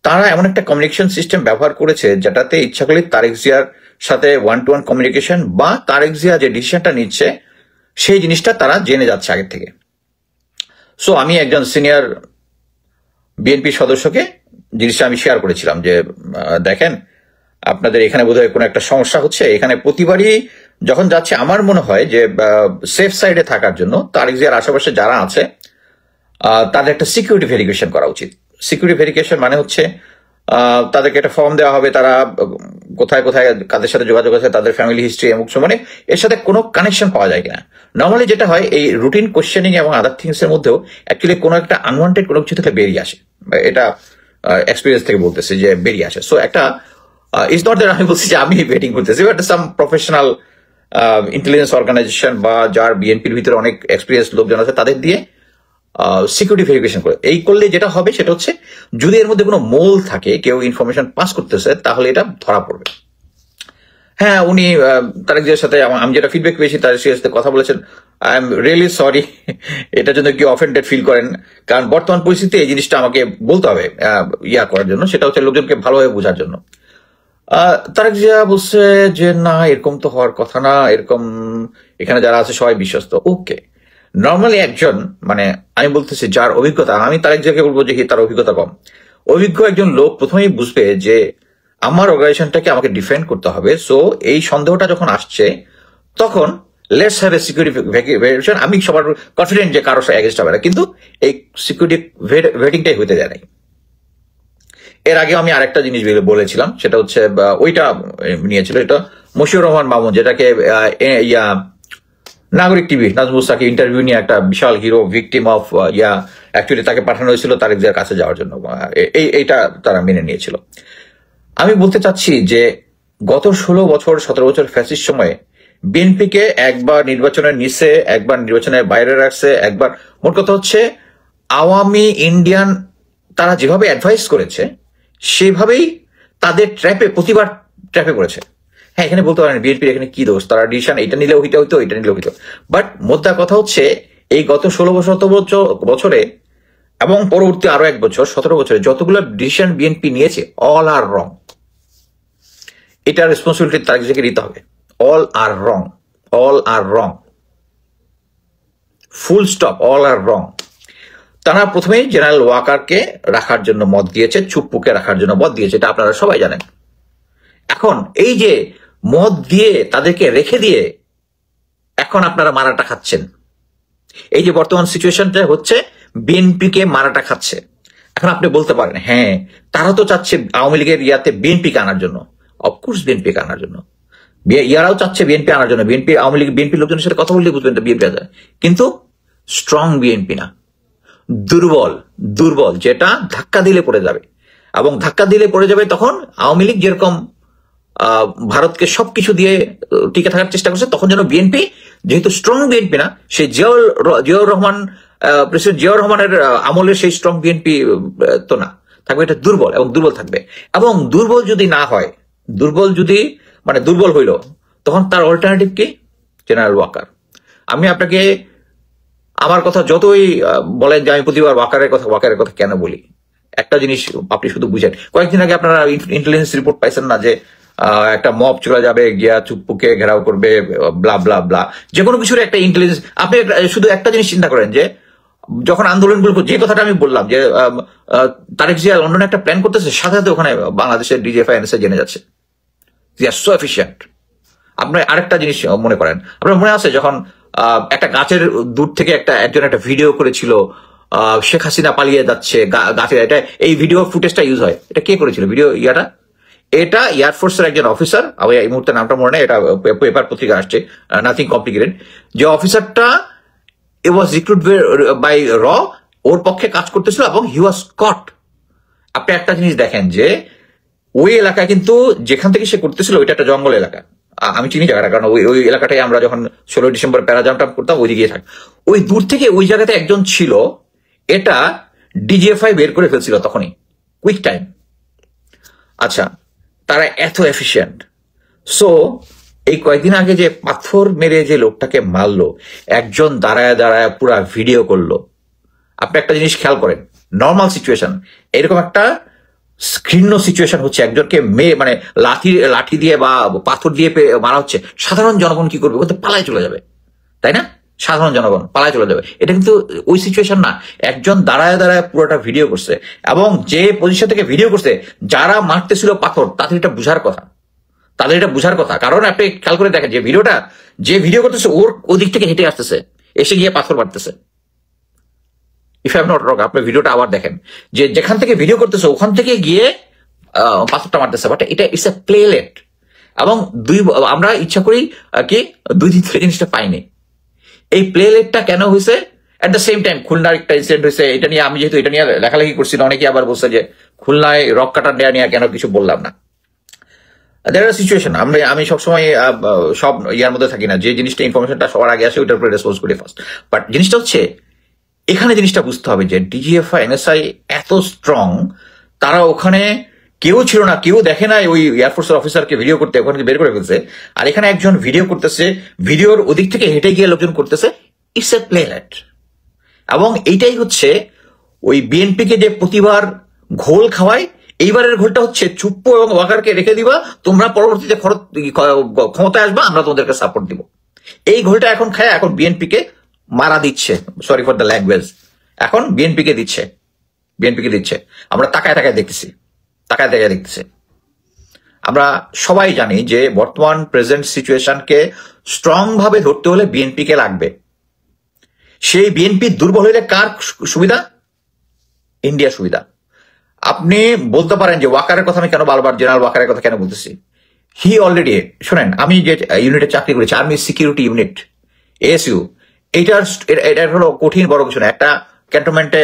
তারা এমন একটা কমিউনিকেশন সিস্টেম ব্যবহার করেছে যেটাতে ইচ্ছা করলে তারেক জিয়ার সাথে 1-to-1 কমিউনিকেশন বা তারেক জিয়া যে ডিসিশনটা নিচ্ছে সেই জিনিসটা তারা জেনে যাচ্ছে আগের থেকে। সো আমি একজন সিনিয়র বিএনপি সদস্যকে জিনিসটা আমি শেয়ার করেছিলাম যে দেখেন, আপনাদের এখানে বোধহয় কোনো একটা সমস্যা হচ্ছে। এখানে প্রতিবারই যখন যাচ্ছে আমার মনে হয় যে সেফ সাইডে থাকার জন্য তারেক জিয়ার আশেপাশে যারা আছে তাদের একটা সিকিউরিটি ভেরিফিকেশন করা উচিত। সিকিউরিটি ভেরিফিকেশন মানে হচ্ছে তাদেরকে একটা ফর্ম দেওয়া হবে, তারা কোথায় কোথায় কাদের সাথে যোগাযোগ আছে, তাদের ফ্যামিলি হিস্ট্রি এমন মানে এর সাথে কোনো কানেকশন পাওয়া যায় কিনা। নর্মালি যেটা হয় এই রুটিন কোশ্চেনিং এবং আদার থিংস এর মধ্যেও অ্যাকচুয়ালি কোনো একটা আনওয়ান্টেড কোনো কিছু থেকে বেরিয়ে আসে, এটা এক্সপিরিয়েন্স থেকে বলতেছে যে বেরিয়ে আসে। সো একটা ইটস নট দ্যাট আমি বলছি যে আমি ওয়েটিং করতেছি, but some professional intelligence organisation বা যার বিএনপির ভিতরে অনেক এক্সপিরিয়েন্স লোকজন আছে তাদের দিয়ে সিকিউরিটি ভেরিফিকেশন করে। এই করলে যেটা হবে সেটা হচ্ছে যদি এর মধ্যে কোনো মোল থাকে, কেউ ইনফরমেশন পাস করতেছে, তাহলে এটা ধরা পড়বে। হ্যাঁ, উনি তারেক জিয়ার সাথে আমি যেটা ফিডব্যাক পেয়েছি তার সাথে কথা বলেছেন। আই এম রিয়েলি সরি এটার জন্য কি অফেন্ডেড ফিল করেন, কারণ বর্তমান পরিস্থিতিতে এই জিনিসটা আমাকে বলতে হবে ইয়া করার জন্য, সেটা হচ্ছে লোকজনকে ভালোভাবে বোঝার জন্য। তারেক জিয়া বলছে যে না এরকম তো হওয়ার কথা না, এরকম এখানে যারা আছে সবাই বিশ্বস্ত। ওকে, নর্মালি একজন মানে আমি বলতেছি যার অভিজ্ঞতা, আমি তারেক জিয়াকে বলবো যে তার অভিজ্ঞতা কম, অভিজ্ঞ একজন লোক প্রথমেই বুঝবে যে আমার অর্গানাইজেশনটাকে আমাকে ডিফেন্ড করতে হবে। সো এই সন্দেহটা যখন আসছে তখন let's have a security verification. আমি সবার কনফিডেন্ট যে কারো এগেনস্ট হবে না, কিন্তু এই সিকিউরিটি ভেটিংটাই হইতে দেয় নাই। এর আগে আমি আরেকটা জিনিস বলেছিলাম, সেটা হচ্ছে ওইটা নিয়েছিল, এটা মশিউর রহমান মামুন, যেটাকে নাগরিক টিভি নাজমুল সাকি ইন্টারভিউ নিয়ে একটা বিশাল হিরো ভিকটিম অফ অ্যাকচুয়ালি তাকে পাঠানো হয়েছিল তারেক জিয়ার কাছে যাওয়ার জন্য, এইটা তারা মেনে নিয়েছিল। আমি বলতে চাচ্ছি যে গত 16 বছর 17 বছর ফ্যাসিস্ট সময়ে বিএনপিকে একবার নির্বাচনের নিচে, একবার নির্বাচনের বাইরে রাখছে, একবার মোট কথা হচ্ছে আওয়ামী ইন্ডিয়ান তারা যেভাবে অ্যাডভাইস করেছে সেভাবেই তাদের প্রতিবার ট্র্যাপে পড়েছে। হ্যাঁ, এখানে বলতে পারেন বিএনপির এখানে কি দোষ, তারা ডিসিশন এটা নিলেও হইতো, এটা নিলেও হইতো, বাট মোদ্দা কথা হচ্ছে এই গত 16 বছরে এবং পরবর্তী আরো 1 বছর 17 বছরে যতগুলো ডিসিশন বিএনপি নিয়েছে অল আর রং। এটা রেসপন্সিবিলিটি তারেক জিয়াকে নিতে হবে। অল আর রং, ফুল স্টপ, অল আর রং। তারা প্রথমেই জেনারেল ওয়াকারকে রাখার জন্য মত দিয়েছে, চুপ্পুকে রাখার জন্য মত দিয়েছে, এটা আপনারা সবাই জানেন। এখন এই যে মত দিয়ে তাদেরকে রেখে দিয়ে এখন আপনারা মারাটা খাচ্ছেন, এই যে বর্তমান সিচুয়েশনটা হচ্ছে বিএনপিকে মারাটা খাচ্ছে। এখন আপনি বলতে পারেন হ্যাঁ তারা তো চাচ্ছে আওয়ামী লীগের ইয়াতে বিএনপিকে আনার জন্য, অফকোর্স বিএনপিকে আনার জন্য, ইয়ারাও চাচ্ছে বিএনপি আনার জন্য, বিএনপি আওয়ামী লীগ বিএনপি লোকজনের সাথে কথা বললে বুঝবেন বিএনপি আছে, কিন্তু স্ট্রং বিএনপি না, দুর্বল দুর্বল, যেটা ধাক্কা দিলে পড়ে যাবে। এবং ধাক্কা দিলে পড়ে যাবে তখন আওয়ামী লীগ যেরকম ভারতকে সবকিছু দিয়ে টিকে থাকার চেষ্টা করছে, তখন যেন বিএনপি যেহেতু স্ট্রং বিএনপি না, সেই জিয়াউর রহমান প্রেসিডেন্ট জিয়াউর রহমানের আমলের সেই স্ট্রং বিএনপি তো না, থাকবে এটা দুর্বল এবং দুর্বল থাকবে। এবং দুর্বল যদি না হয়, দুর্বল যদি মানে দুর্বল হইল, তখন তার অল্টারনেটিভ কি? জেনারেল ওয়াকার। আমি আপনাকে আমার কথা যতই বলেন যে আমি প্রতিবার ওয়াকারের কথা কেন বলি, একটা জিনিস আপনি শুধু বুঝেন। কয়েকদিন আগে আপনারা ইন্টেলিজেন্স রিপোর্ট পাইছেন না যে একটা মব চলে যাবে, গিয়া চুপ্পুকে ঘেরাও করবে, ব্লা ব্লা ব্লা, যে কোনো কিছুর একটা ইন্টেলিজেন্স। আপনি শুধু একটা জিনিস চিন্তা করেন যে যখন আন্দোলনগুলো, যে কথাটা আমি বললাম যে তারেক জিয়া লন্ডনে একটা প্ল্যান করতেছে, সাথে সাথে ওখানে বাংলাদেশের ডিজিএফআই এনএসআই জেনে যাচ্ছে। So efficient. আপনি আরেকটা জিনিস মনে করেন, আপনার মনে আছে যখন একটা গাছের দূর থেকে একজন একটা ভিডিও করেছিল, শেখ হাসিনা পালিয়ে যাচ্ছে গাছের, এটা এই ভিডিও ফুটেজটা ইউজ হয়, এটা কে করেছিল ভিডিও ইয়াটা? এটা এয়ারফোর্সের একজন অফিসার, আমি এই মুহূর্তে নামটা মনে নেই, এটা পেপার পত্রিকা আসছে, নাথিং কমপ্লিকেটেড। যে অফিসারটা it was recruited by র, ওর পক্ষে কাজ করতেছিল এবং হি ওয়াজ কট। আপনি একটা জিনিস দেখেন যে ওই এলাকায় কিন্তু যেখান থেকে সে করতেছিল ওইটা একটা জঙ্গল এলাকা, আমি চিনি জায়গাটা, কারণ ওই এলাকাটাই আমরা যখন 16 ডিসেম্বর প্যারাজাম্প করতাম ওই দিকে থাকি। ওই দূর থেকে ওই জায়গাতে একজন ছিল, এটা ডিজিএফআই বের করে ফেলছিল তখনই, কুইক টাইম। আচ্ছা, তারা এত এফিশিয়েন্ট। সো এই কয়েকদিন আগে যে পাথর মেরে যে লোকটাকে মারলো, একজন দাঁড়ায় দাঁড়ায় পুরা ভিডিও করলো। আপনি একটা জিনিস খেয়াল করেন, নর্মাল সিচুয়েশন, এরকম একটা ঘৃণ্য সিচুয়েশন হচ্ছে, একজনকে মানে লাঠি দিয়ে বা পাথর দিয়ে মারা হচ্ছে, সাধারণ জনগণ কি করবে? বলতে পালায় চলে যাবে, তাই না? সাধারণ জনগণ পালায় চলে যাবে। এটা কিন্তু ওই সিচুয়েশন না, একজন দাঁড়ায় দাঁড়ায় পুরোটা ভিডিও করছে, এবং যে পজিশন থেকে ভিডিও করছে, যারা মারতেছিল পাথর তাদের এটা বুঝার কথা, কারণ আপনি খেয়াল করে দেখেন যে যে ভিডিও করতেছে ওর ওদিক থেকে হেঁটে আসতেছে, এসে গিয়ে পাথর মারতেছে। If I am not wrong, আপনি ভিডিওটা আবার দেখেন যে যেখান থেকে ভিডিও করতেছে ওখান থেকে গিয়ে পাথরটা মারতেছে। বাট এটা ইটস এ প্লেলেট, এবং আমরা ইচ্ছা করি কি 2 দিন ধরে জিনিসটা পাইনি। এই প্লেলেটটা কেন হয়েছে? এট দ্য সেম টাইম খুলনার একটা ইনসিডেন্ট হয়েছে, এটা নিয়ে আমি যেহেতু এটা নিয়ে লেখালেখি করছি, অনেকে আবার বলছে যে খুলনায় রক কাটার নেওয়া নিয়ে কেন কিছু বললাম না। দেয়ার আর সিচুয়েশন, আমি সবসময় সব ইয়ার মধ্যে থাকি না, যে জিনিসটা ইনফরমেশনটা সবার আগে আসে ওইটার উপরে রেসপন্স করি ফার্স্ট। বাট জিনিসটা হচ্ছে এখানে জিনিসটা বুঝতে হবে যে ডিজিএফআই এনএসআই এত স্ট্রং, তারা ওখানে কেউ ছিল না, কেউ দেখে না ওই এয়ারফোর্সের অফিসারকে ভিডিও করতে, ওখানে বের করে ফেলছে। আর এখানে একজন ভিডিও করতেছে, ভিডিওর ওদিক থেকে হেঁটে গিয়ে লোকজন করতেছে, ইটস এ প্লেলেট। এবং এইটাই হচ্ছে ওই বিএনপিকে যে প্রতিবার ঘোল খাওয়ায়, এইবারের ঘোলটা হচ্ছে চুপ্পু এবং ওয়াকারকে রেখে দিবা, তোমরা পরবর্তীতে ক্ষমতায় আসবা, আমরা তোমাদেরকে সাপোর্ট দিব। এই ঘোলটা এখন খায়, এখন বিএনপিকে মারা দিচ্ছে, সরি ফর দ্য ল্যাঙ্গুয়েজ, এখন বিএনপিকে দিচ্ছে। আমরা তাকায় দেখতেছি। আমরা সবাই জানি যে বর্তমান প্রেজেন্ট সিচুয়েশনকে স্ট্রং ভাবে ধরতে হলে বিএনপিকে লাগবে। সেই বিএনপি দুর্বল হইলে কার সুবিধা? ইন্ডিয়া সুবিধা। আপনি বলতে পারেন যে ওয়াকারের কথা আমি কেন বারবার জেনারেল ওয়াকারের কথা কেন বলতেছি? হি অলরেডি, শোনেন, আমি যে ইউনিটে চাকরি করেছি, আর্মি সিকিউরিটি ইউনিট, এএসইউ, এটার হলো কঠিন বড় কিছু না। একটা ক্যান্টনমেন্টে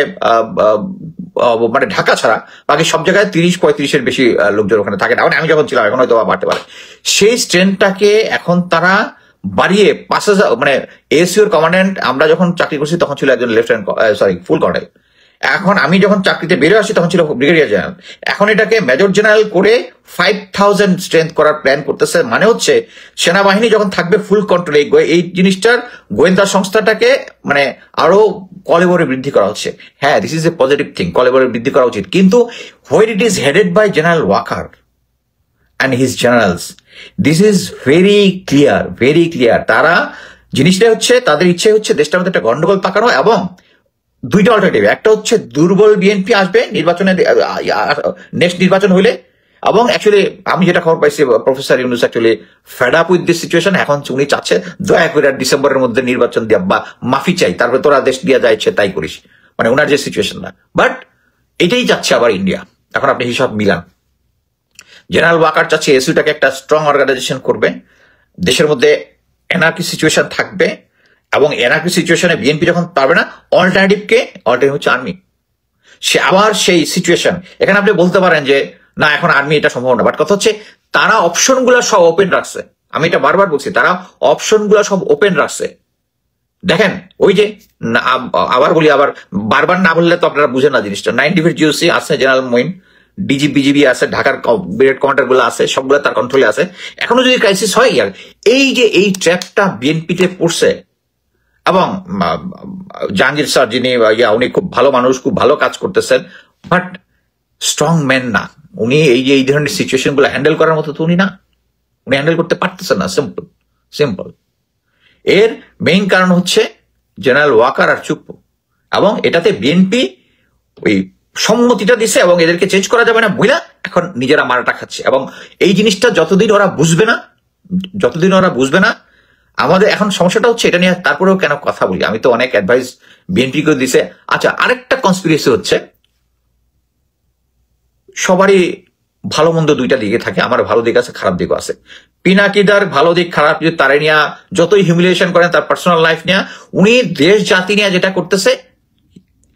মানে ঢাকা ছাড়া বাকি সব জায়গায় 30-35-এর বেশি লোকজন ওখানে থাকে না। আমি যখন ছিলাম, এখন হয়তো বাড়তে পারে। সেই স্ট্রেন্থটাকে এখন তারা বাড়িয়ে 5,000, মানে এএসইউর কমান্ড্যান্ট আমরা যখন চাকরি করছি তখন ছিল একজন ফুল কর্নেল। এখন আমি যখন চাকরিতে বেরো আসি তখন ছিল ব্রিগেডিয়ার জেনারেল। এখন এটাকে মেজর জেনারেল করে 5,000 স্ট্রেংথ করার প্ল্যান করতেছে। মানে হচ্ছে সেনাবাহিনী যখন থাকবে ফুল কন্ট্রোলে, এই জিনিসটার গোয়েন্দা সংস্থাটাকে মানে আরো কলেবরে বৃদ্ধি করা হচ্ছে। হ্যাঁ, this is a positive thing, কলেবরে বৃদ্ধি করা উচিত, কিন্তু where it is headed by general Walker and his generals, this is very clear. তারা জিনিসটা হচ্ছে, তাদের ইচ্ছে হচ্ছে দেশটার মধ্যে একটা গন্ডগোল পাকানো, এবং দুইটা অল্টারনেটিভ, একটা হচ্ছে দুর্বল বিএনপি আসবে নির্বাচনে, নেক্সট নির্বাচন হইলে, এবং অ্যাকচুয়ালি আমি যেটা খবর পাইছি, professor Yunus actually fed up with this situation. এখন উনি চাচ্ছে দয়া করে ডিসেম্বরের মধ্যে নির্বাচন দিয়া বা মাফি চাই, তারপরে তোরা দেশ দিয়া যাচ্ছে তাই করিস, মানে ওনার যে সিচুয়েশন না। বাট এটাই চাচ্ছে আবার ইন্ডিয়া। এখন আপনি হিসাব মিলান, জেনারেল ওয়াকার চাচ্ছে এসইউটাকে একটা স্ট্রং অর্গানাইজেশন করবে, দেশের মধ্যে এনআরকি সিচুয়েশন থাকবে, এবং এনআরকি সিচুয়েশনে বিএনপি যখন পারবে না, অল্টারনেটিভ হচ্ছে আর্মি। সে আবার সেই সিচুয়েশন, এখানে আপনি বলতে পারেন যে না এখন আর্মি এটা সম্ভব না, বাট কথা হচ্ছে তারা অপশন গুলা সব ওপেন রাখছে। আমি এটা বারবার বলছি, তারা অপশন গুলা সব ওপেন রাখছে। দেখেন ওই যে আবার বলি, আবার বারবার না বললে তো আপনারা বুঝেন না জিনিসটা। 9 ডিভির জিওসি আছে, জেনারেল মঈন, ডিজি বিজিবি আছে, ঢাকার ব্রিগেড কমান্ডার গুলো আছে, সবগুলো তার কন্ট্রোলে আছে। এখনো যদি ক্রাইসিস হয়, এই যে এই ট্র্যাপটা বিএনপিতে পড়ছে, এবং জাহাঙ্গীর স্যার যিনি উনি খুব ভালো মানুষ, খুব ভালো কাজ করতেছেন, বাট স্ট্রং ম্যান না উনি। এই যে এই ধরনের সিচুয়েশন গুলো হ্যান্ডেল করার মতো তো উনি না, উনি হ্যান্ডেল করতে পারতেছেন না। সিম্পল। এর মেইন কারণ হচ্ছে জেনারেল ওয়াকার আর চুপ্পু, এবং এটাতে বিএনপি ওই সম্মতিটা দিছে, এবং এদেরকে চেঞ্জ করা যাবে না বুঝলা এখন নিজেরা মারাটা খাচ্ছে। এবং এই জিনিসটা যতদিন ওরা বুঝবে না, আমাদের এখন সমস্যাটা হচ্ছে এটা নিয়ে। তারপরেও কেন কথা বলি, আমি তো অনেক অ্যাডভাইস বিএনপি করে দিছে। আচ্ছা, আরেকটা কনস্পিরেসি হচ্ছে, সবারই ভালো মন্দ দুইটা দিকে থাকে, আমার ভালো দিক আছে, খারাপ দিকও আছে। পিনাকিদার ভালো দিক খারাপ যদি তারে নিয়ে যতই হিউমিলিয়েশন করেন তার পার্সোনাল লাইফ নিয়ে, উনি দেশ জাতি নিয়ে যেটা করতেছে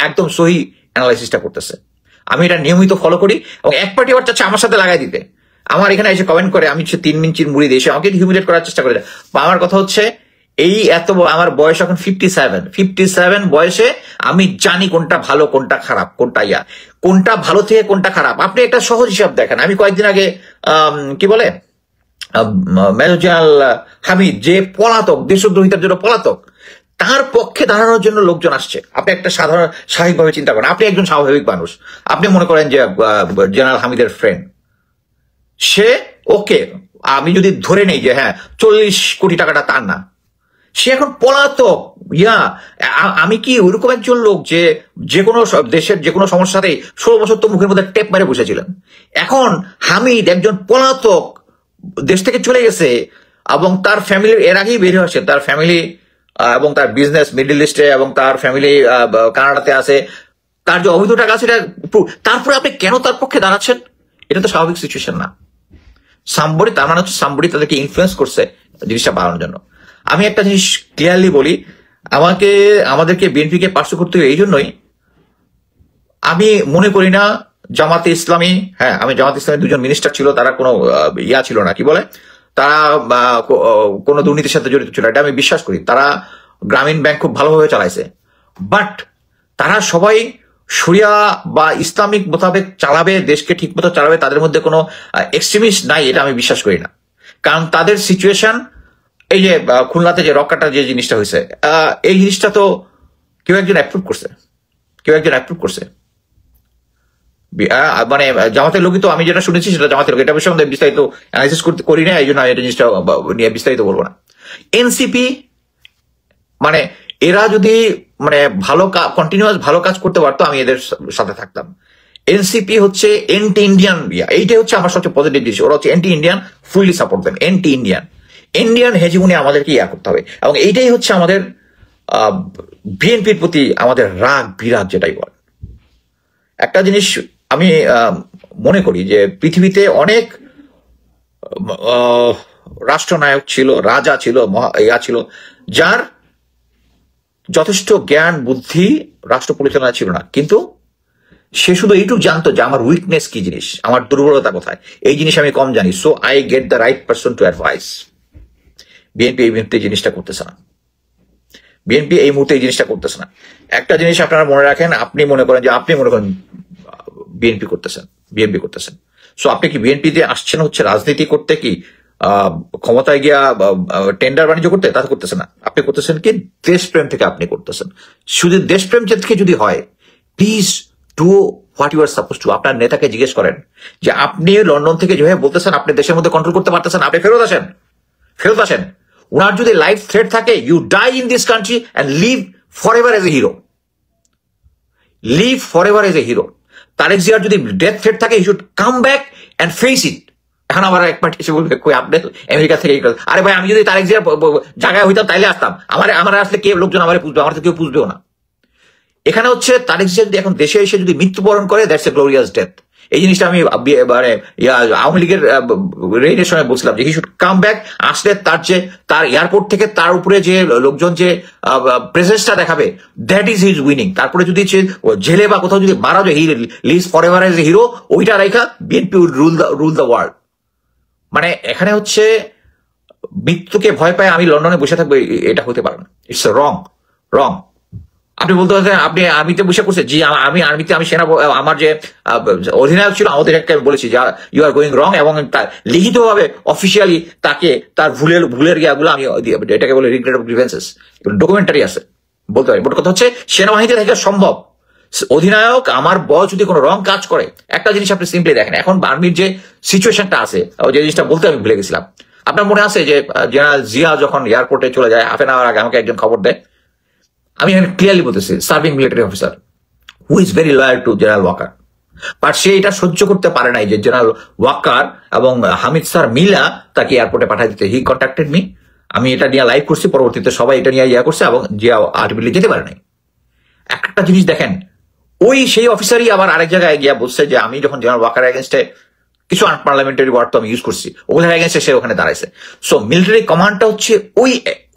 একদম সহি অ্যানালাইসিসটা করতেছে। আমি এটা নিয়মিত ফলো করি, এবং এক পার্টি আবার চাচ্ছে আমার সাথে লাগাই দিতে। আমার এখানে এসে কমেন্ট করে, আমি 3 মিনিটের মুড়ি দিয়ে এসে আমাকে হিউমিলেট করার চেষ্টা করে। আমার কথা হচ্ছে এই আমার বয়স এখন 57 বয়সে আমি জানি কোনটা ভালো, কোনটা খারাপ, কোনটা ভালো থেকে কোনটা খারাপ। আপনি একটা সহজ হিসাব দেখেন। আমি কয়েকদিন আগে কি বলে মেজর জেনারেল হামিদ, যে পলাতক, দেশদ্রোহিতার জন্য পলাতক, তার পক্ষে দাঁড়ানোর জন্য লোকজন আসছে। আপনি একটা সাধারণ স্বাভাবিকভাবে চিন্তা করেন, আপনি একজন স্বাভাবিক মানুষ, আপনি মনে করেন যে জেনারেল হামিদের ফ্রেন্ড, সে ওকে, আমি যদি ধরে নেই যে হ্যাঁ 40 কোটি টাকাটা তার না, সে এখন পলাতক। আমি কি ওইরকম একজন লোক যে কোনো দেশের যে কোনো সমস্যাতে 16 বছর তো মুখের মধ্যে টেপ মেরে বসেছিলেন। এখন হামিদ একজন পলাতক, দেশ থেকে চলে গেছে, এবং তার ফ্যামিলি এর আগেই বেরিয়ে আসছে, তার ফ্যামিলি এবং তার বিজনেস মিডল ইস্টে, এবং তার ফ্যামিলি কানাডাতে আছে, তার যে অবৈধ টাকা আছে, তারপরে আপনি কেন তার পক্ষে দাঁড়াচ্ছেন? এটা তো স্বাভাবিক সিচুয়েশন না। সামবডি, তার মানে হচ্ছে সামবডি তাদেরকে ইনফ্লুয়েন্স করছে জিনিসটা বাড়ানোর জন্য। আমি একটা জিনিস ক্লিয়ারলি বলি, আমাদেরকে বিএনপিকে পার্সু করতে হবে। এই জন্যই আমি মনে করি না জামাতে ইসলামী, হ্যাঁ আমি জামাতে ইসলামী 2জন মিনিস্টার ছিল, তারা কোনো ছিল না, কি বলে, তারা কোনো দুর্নীতির সাথে জড়িত ছিল, এটা আমি বিশ্বাস করি। তারা গ্রামীণ ব্যাংক খুব ভালোভাবে চালাইছে, বাট তারা সবাই শরিয়া বা ইসলামিক মোতাবেক চালাবে, দেশকে ঠিক মতো চালাবে, তাদের মধ্যে কোনো এক্সট্রিমিস্ট নাই, এটা আমি বিশ্বাস করি না। কারণ তাদের সিচুয়েশন, এই যে খুলনাতে যে রক্কাটা যে জিনিসটা হয়েছে, এই জিনিসটা তো কেউ একজন অ্যাপ্রুভ করছে, মানে জামাতের লোকই তো। আমি যেটা শুনেছি সেটা জামাতের লোক, এটা বিষয়ে বিস্তারিত অ্যানালাইসিস করি না, এই জন্য এই জিনিসটা নিয়ে বিস্তারিত বলবো না। এনসিপি, মানে এরা যদি মানে কন্টিনিউয়াস ভালো কাজ করতে পারতো, আমি এদের সাথে থাকতাম। এনসিপি হচ্ছে এন্টি ইন্ডিয়ান, এইটাই হচ্ছে আমার সবচেয়ে পজিটিভ জিনিস। ওরা হচ্ছে এন্টি ইন্ডিয়ান, ফুললি সাপোর্ট দেন। ইন্ডিয়ান হেজিমনি আমাদেরকে করতে হবে, এবং এইটাই হচ্ছে আমাদের বিএনপির প্রতি আমাদের রাগ বিরাগ, যেটাই বল। একটা জিনিস আমি মনে করি যে পৃথিবীতে অনেক রাষ্ট্রনায়ক ছিল, রাজা ছিল, ছিল, যার যথেষ্ট জ্ঞান বুদ্ধি রাষ্ট্র পরিচালনা ছিল না, কিন্তু সে শুধু এইটুকু জানতো যে আমার উইকনেস কি জিনিস, আমার দুর্বলতা কোথায়, এই জিনিস আমি কম জানি, so I get the right person to advice. BNP এই মুহূর্তে এই জিনিসটা করতেছে না। একটা জিনিস আপনারা মনে রাখেন, আপনি মনে করেন বিএনপি করতেছেন, সো আপনি কি বিএনপিতে আসছেন হচ্ছে রাজনীতি করতে, কি ক্ষমতায় গিয়া টেন্ডার বাণিজ্য করতে? তা করতেছেন না। আপনি করতেছেন কি দেশপ্রেম থেকে আপনি করতেছেন। শুধু দেশপ্রেম থেকে যদি হয়, please do what you are suppose to. আপনার নেতাকে জিজ্ঞেস করেন যে আপনি লন্ডন থেকে যেভাবে বলতেছেন আপনি দেশের মধ্যে কন্ট্রোল করতে পারতেছেন, আপনি ফেরত আসেন। ওনার যদি লাইফ থ্রেট থাকে, you die in this country and live forever as a hero. Tarek জিয়ার যদি ডেথ থ্রেট থাকে, he should come back and face it. এখন আবার এক পার্টি এসে বলবে কই আপনি আমেরিকা থেকে আরে ভাই আমি যদি তারেক জিয়ার জায়গায় হইতাম তাইলে আসতাম, আমার আসলে কে লোকজন আমার পুষবে, আমার তো কেউ পুষবেও না। এখানে হচ্ছে তারেক জিয়া যদি এখন দেশে এসে যদি মৃত্যুবরণ করে, দ্যাটস এ গ্লোরিয়াস ডেথ। এই জিনিসটা আমি মানে আওয়ামী লীগের রেইনের সময় বলছিলাম যে হি শুড কাম ব্যাক। আসলে তার এয়ারপোর্ট থেকে তার উপরে যে লোকজন যে প্রেজেন্সটা দেখাবে, দ্যাট ইজ হিজ উইনিং। তারপরে যদি জেলে বা কোথাও যদি মারা যায়, he lives forever as a hero, ওইটা রেখা BNP will rule the world. মানে এখানে হচ্ছে মৃত্যুকে ভয় পায় আমি লন্ডনে বসে থাকবো, এটা হতে পারে না। It's wrong. আপনি বলতে পারছেন আপনি আর্মিতে বসে করছে, জি আমি আর্মিতে, আমি সেনা, আমার যে অধিনায়ক ছিল আমাদের একটা বলেছি যে ইউ আর গোয়িং রং, এবং লিখিতভাবে অফিসিয়ালি তাকে তার ভুলের ইয়াগুলো আমি এটাকে বলে রিগ্রেট অফ গ্রিভেন্সেস, ডকুমেন্টারি আছে, বলতে পারি। বড় কথা হচ্ছে সেনাবাহিনীতে থেকে সম্ভব অধিনায়ক আমার বস যদি কোনো রং কাজ করে, একটা জিনিস আপনি সিম্পলি দেখেন এখন আর্মির যে সিচুয়েশনটা আছে, যে জিনিসটা বলতে আমি ভুলে গেছিলাম। আপনার মনে আছে যে জেনারেল জিয়া যখন এয়ারপোর্টে চলে যায়, হাফ এন আওয়ার আগে আমাকে একজন খবর দেয়, আমি এখানে ক্লিয়ারলি বলতেছি, serving military officer who is very loyal to general Walker, but সে এটা সহ্য করতে পারে নাই যে জেনারেল ওয়াকার এবং হামিদ স্যার মিলা তাকে এয়ারপোর্টে পাঠাই দিতে। হি কন্ট্যাক্টেড মি, আমি এটা নিয়ে লাইভ করছি, পরবর্তীতে সবাই এটা নিয়ে ইয়া করছে, এবং জিয়া আলটিমেটলি যেতে পারে নাই। একটা জিনিস দেখেন, সেই অফিসারই আবার আরেক জায়গায় গিয়া বলছে যে আমি যখন জেনারেল ওয়াকার এগেনস্টে কিছু আনপার্লামেন্টারি ওয়ার্ড তো আমি ইউজ করছি, ওখানে এগেনস্টে সে ওখানে দাঁড়াইছে। সো মিলিটারি কমান্ডটা হচ্ছে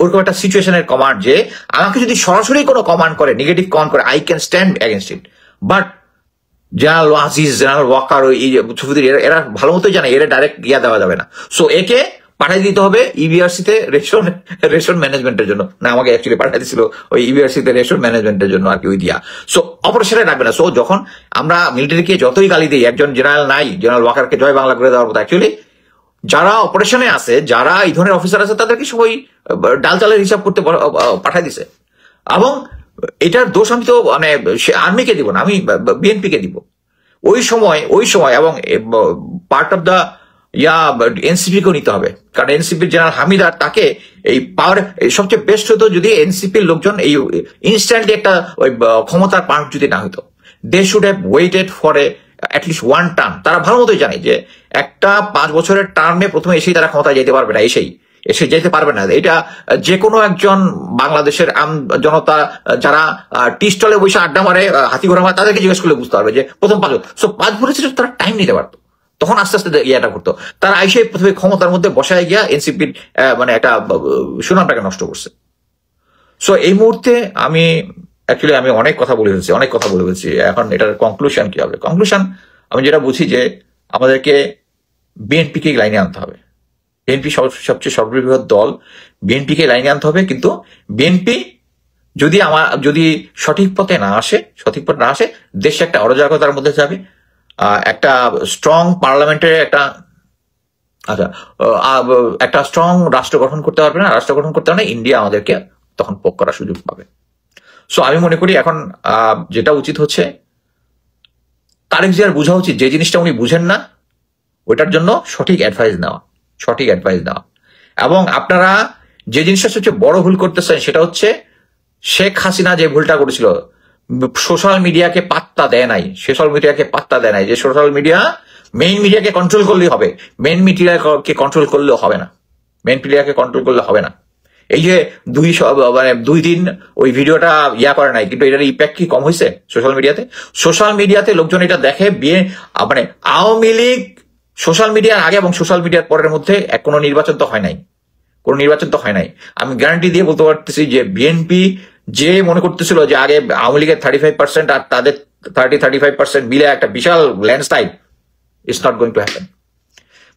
ওরকম একটা সিচুয়েশনের কমান্ড, যে আমাকে যদি সরাসরি কোনো কমান্ড করে, নেগেটিভ কমান্ড করে, I can stand against it. But general Aziz, general Waker, এরা ভালো মতোই জানে এরা ডাইরেক্ট গিয়া দেওয়া যাবে না। সো একে পাঠিয়ে দিতে হবে ইবিআরসি তে রেশন ম্যানেজমেন্টের জন্য, না আমাকে অ্যাকচুয়ালি পাঠিয়ে দিছিল ওই ইবিআরসি তে রেশন ম্যানেজমেন্টের জন্য আর কি, ওই দিয়া। সো অপারেশনে রাখবে না। সো যখন আমরা মিলিটারিকে যতই গালি দিই, একজন জেনারেল নাই জেনারেল ওয়াকারকে জয় বাংলা করে দেওয়ার মতো, অ্যাকচুয়ালি যারা অপারেশনে আছে, যারা এই ধরনের অফিসার আছে, তাদেরকে সবাই ডাল চালের হিসাব করতে পাঠাই দিছে। এবং এটার দোষ আমি তো মানে আর্মিকে দিব না, আমি বিএনপি কে দিব ওই সময় এবং পার্ট অফ দ্য এনসিপি কেও নিতে হবে, কারণ এনসিপির জেনারেল হামিদার তাকে এই পাওয়ার সবচেয়ে বেস্ট হতো যদি এনসিপির লোকজন এই ইনস্ট্যান্টলি একটা ওই ক্ষমতার পার্ট যদি না হতো। They should have waited for at least one term. তারা ভালো মতোই জানে যে একটা 5 বছরের টার্মে প্রথমে এসেই তারা ক্ষমতায় যেতে পারবে না, এসে যেতে পারবে না। এটা যে কোনো একজন বাংলাদেশের আম জনতা যারা টি স্টলে বসে আড্ডা মারে, হাতি ঘোড়া মারে, তাদেরকে জিজ্ঞেস করলে বুঝতে পারবে যে প্রথম 5 বছর। সো 5 বছর তারা টাইম নিতে পারতো, তখন আস্তে আস্তে ইয়েটা করতো। তারা আইসে প্রথমে ক্ষমতার মধ্যে বসায় গিয়া এনসিপির মানে একটা সুনামটাকে নষ্ট করছে। সো এই মুহূর্তে আমি অনেক কথা বলে ফেলছি, এখন এটার কনক্লুশন কি হবে? কনক্লুশন আমি যেটা বুঝি যে আমাদেরকে বিএনপিকে লাইনে আনতে হবে। বিএনপি সবচেয়ে সর্ববৃহৎ দল, বিএনপিকে লাইনে আনতে হবে। কিন্তু বিএনপি যদি সঠিক পথে না আসে, দেশ একটা অরাজকতার মধ্যে যাবে। একটা স্ট্রং পার্লামেন্টের একটা স্ট্রং রাষ্ট্র গঠন করতে পারবে না। রাষ্ট্র গঠন করতে পারলে ইন্ডিয়া আমাদেরকে তখন পোক করার সুযোগ পাবে। সো আমি মনে করি এখন যেটা উচিত হচ্ছে, তারেক জিয়ার বোঝা উচিত যে জিনিসটা উনি বুঝেন না, ওইটার জন্য সঠিক অ্যাডভাইস নেওয়া। এবং আপনারা যে জিনিসটা সবচেয়ে বড় ভুল করতেছেন সেটা হচ্ছে শেখ হাসিনা যে ভুলটা করেছিল, সোশ্যাল মিডিয়াকে পাত্তা দেয় নাই। যে সোশ্যাল মিডিয়া মেইন মিডিয়াকে কন্ট্রোল করলেই হবে, মেইন মিডিয়াকে কন্ট্রোল করলেও হবে না। এই যে 2 দিন ওই ভিডিওটা করে নাই, কিন্তু এটার ইম্প্যাক্ট কি কম হয়েছে সোশ্যাল মিডিয়াতে লোকজন এটা দেখে। মানে আওয়ামী লীগ সোশ্যাল মিডিয়ার আগে এবং সোশ্যাল মিডিয়ার পরের মধ্যে কোনো নির্বাচন তো হয় নাই। আমি গ্যারান্টি দিয়ে বলতে পারতেছি যে বিএনপি যে মনে করতেছিল যে আগে আওয়ামী লীগের 35% আর তাদের 35% মিলে একটা বিশাল landslide, it's not going to happen.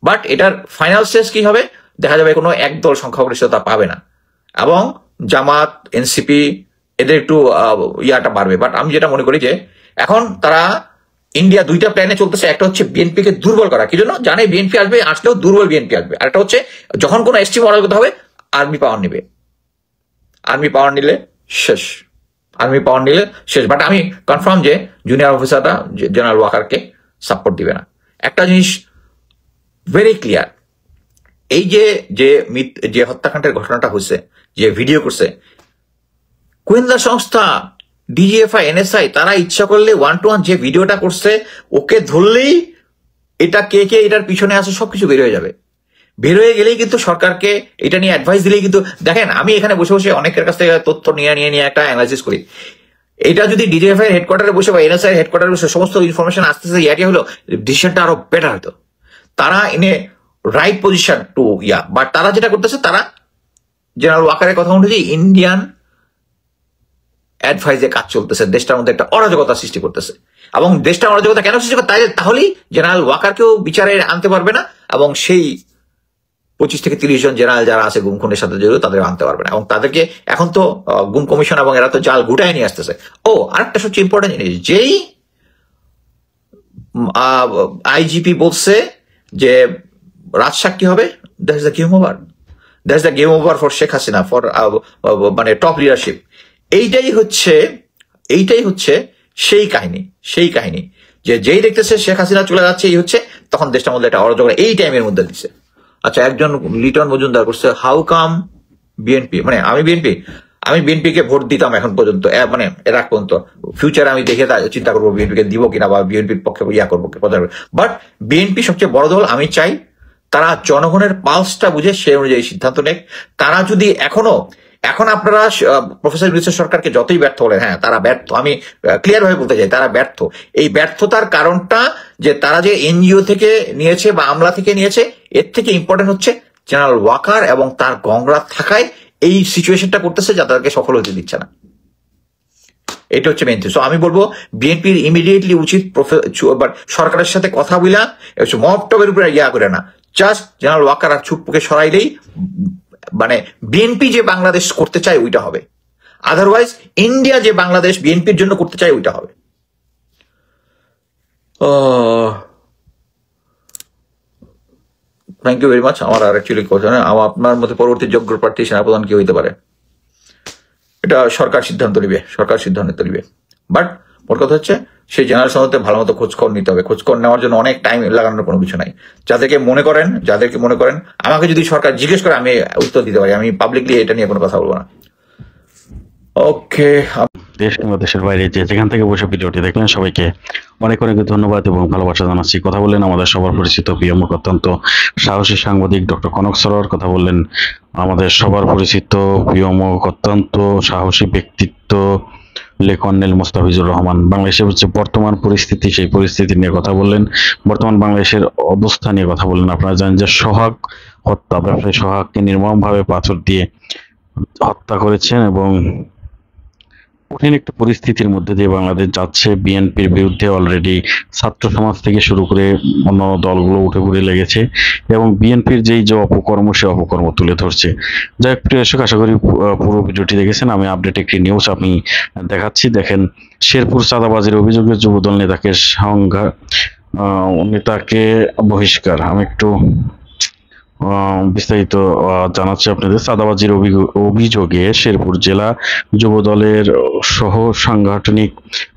But এটার ফাইনাল স্টেজ কি হবে দেখা যাবে, কোনো একদল সংখ্যাগরিষ্ঠতা পাবে না, এবং জামাত, এনসিপি এদের একটু ইয়াটা বাড়বে। বাট আমি যেটা মনে করি যে এখন তারা ইন্ডিয়া 2টা প্ল্যানে চলতেছে। একটা হচ্ছে বিএনপিকে দুর্বল করা, কি জন্য জানে বিএনপি আসলেও দুর্বল বিএনপি আসবে। আর একটা হচ্ছে যখন কোনো এসটি মডেল করতে হবে, আর্মি পাওয়ার নিলে শেষ। বাট আমি কনফার্ম যে জুনিয়র অফিসাররা জেনারেল ওয়াকারকে সাপোর্ট দিবে না। একটা জিনিস ভেরি ক্লিয়ার, এই যে হত্যাকাণ্ডের ঘটনাটা হয়েছে, যে ভিডিও করছে, গোয়েন্দা সংস্থা ডিজিএফআই, এনএসআই তারা ইচ্ছা করলে 1-to-1 যে ভিডিওটা করছে ওকে ধরলেই এটা কে কে এটার পিছনে আছে সবকিছু বের হয়ে যাবে। বের হয়ে গেলেই কিন্তু সরকারকে এটা নিয়ে অ্যাডভাইস দিলেই কিন্তু, দেখেন আমি এখানে বসে বসে অনেকের কাছ থেকে তথ্য নিয়ে একটা অ্যানালাইসিস করি। এটা যদি ডিজিএফআই এর হেডকোয়ার্টারে বসে বা এনএসআই এর হেডকোয়ার্টারে বসে সমস্ত ইনফরমেশন আসতেছে ইয়াটি হলো, ডিসিশনটা আরো বেটার হতো। তারা ইনে রাইট পজিশন টু বাট তারা যেটা করতেছে, তারা জেনারেল ওয়াকারের কথা অনুযায়ী ইন্ডিয়ান অ্যাডভাইজে কাজ চলতেছে, দেশটার মধ্যে একটা অরাজকতা সৃষ্টি করতেছে। এবং দেশটা অরাজকতা কেন সৃষ্টি করে, তাহলেই জেনারেল ওয়াকারকেও বিচারে আনতে পারবে না, এবং সেই 25 থেকে 30 জন জেনারেল যারা আছে গুম খুনের সাথে জড়িত তাদের আনতে পারবে না। এবং তাদেরকে এখন তো গুম কমিশন এবং এরা তো জাল গুটায় নিয়ে আসতেছে। আরেকটা সবচেয়ে ইম্পর্টেন্ট জিনিস, যেই আইজিপি বলছে যে রাজসাক্ষী হবে, that is the game over, that is the game over for Sheikh Hasina, for মানে টপ লিডারশিপ। এইটাই হচ্ছে সেই কাহিনী যে যেই দেখতেছে শেখ হাসিনা চলে যাচ্ছে, এই হচ্ছে তখন দেশটার মধ্যে একটা অরাজকতা এই টাইমের মধ্যে দিচ্ছে। আচ্ছা, একজন লিটন মজুমদার করছে হাউ কাম বিএনপি, মানে আমি বিএনপি কে ভোট দিতাম এখন পর্যন্ত, মানে এর আগ পর্যন্ত, ফিউচারে আমি দেখে চিন্তা করবো বিএনপি কে দিব কিনা বা বিএনপির পক্ষে করবো, বাট বিএনপি সবচেয়ে বড় দল। আমি চাই তারা জনগণের পালসটা বুঝে সেই অনুযায়ী সিদ্ধান্ত নেক। তারা যদি এখন আপনারা প্রফেসর ইউনূস সরকারকে যতই ব্যর্থ বলেন, হ্যাঁ তারা ব্যর্থ, আমি ক্লিয়ার ভাবে বলতে চাই তারা ব্যর্থ। এই ব্যর্থতার কারণটা যে তারা যে এনজিও থেকে নিয়েছে বা আমলা থেকে নিয়েছে, এর থেকে ইম্পর্টেন্ট হচ্ছে জেনারেল ওয়াকার এবং তার গংরা থাকায় এই সিচুয়েশনটা করতেছে, যা তাদেরকে সফল হতে দিচ্ছে না। এটা হচ্ছে মেইন। সো আমি বলবো বিএনপির ইমিডিয়েটলি উচিত সরকারের সাথে কথা বলা, মপটপের উপরে করে না, জাস্ট জেনারেল ওয়াকার আর ছুটপুকে সরাইলেই মানে বিএনপি যে বাংলাদেশ করতে চায় ওইটা হবে। আদারওয়াইজ ইন্ডিয়া যে বাংলাদেশ বিএনপির জন্য করতে চায় ওইটা হবে। Thank you very much. আমার আর অ্যাকচুয়ালি কথা না, আপনার মধ্যে পরবর্তী যোগ্য প্রার্থী সেনাপ্রধান কি হইতে পারে এটা সরকার সিদ্ধান্ত নিবে। বাট মোট কথা হচ্ছে সেই জেনারেশন হতে ভালো মতো খোঁজখবর নিতে হবে। খোঁজখবর নেওয়ার জন্য অনেক টাইম লাগানোর কোনো কিছু নাই। যাদেরকে মনে করেন আমাকে যদি সরকার জিজ্ঞেস করে আমি উত্তর দিতে পারি, আমি পাবলিকলি এটা নিয়ে কোনো কথা বলবো না। ওকে, দেশ কিংবা দেশের বাইরে যেখান থেকে বসে ভিডিওটি দেখলেন সবাইকে অনেক ধন্যবাদ এবং ভালোবাসা জানাচ্ছি। কথা বললেন আমাদের সবার পরিচিত প্রিয় মুখ অত্যন্ত সাহসী সাংবাদিক ডক্টর কনক সরোয়ার। কথা বললেন আমাদের সবার পরিচিত প্রিয় মুখ অত্যন্ত সাহসী ব্যক্তিত্ব কর্নেল মোস্তাফিজুর রহমান। বাংলাদেশের হচ্ছে বর্তমান পরিস্থিতি, সেই পরিস্থিতি নিয়ে কথা বললেন, বর্তমান বাংলাদেশের অবস্থা নিয়ে কথা বললেন। আপনারা জানেন যে সোহাগ হত্যা, ব্যবসায়ী সোহাগকে নির্মমভাবে পাথর দিয়ে হত্যা করেছেন এবং কঠিন একটা পরিস্থিতির মধ্যে দিয়ে বাংলাদেশ যাচ্ছে। বিএনপির বিরুদ্ধে অলরেডি ছাত্র সমাজ থেকে শুরু করে অন্য দলগুলো উঠে পড়ে লেগেছে এবং বিএনপির যেই যে অপকর্ম, সে অপকর্ম তুলে ধরছে। যাই হোক প্রিয় দর্শক, আশা করি পুরো ভিডিওটি দেখেছেন। আমি আপডেট একটি নিউজ আমি দেখাচ্ছি। দেখেন, শেরপুর চাঁদাবাজির অভিযোগে যুবদল নেতাকে বহিষ্কার। আমি একটু বিস্তারিত জানাচ্ছি আপনাদের। চাঁদাবাজির অভিযোগে শেরপুর জেলা যুবদলের সহ সাংগঠনিক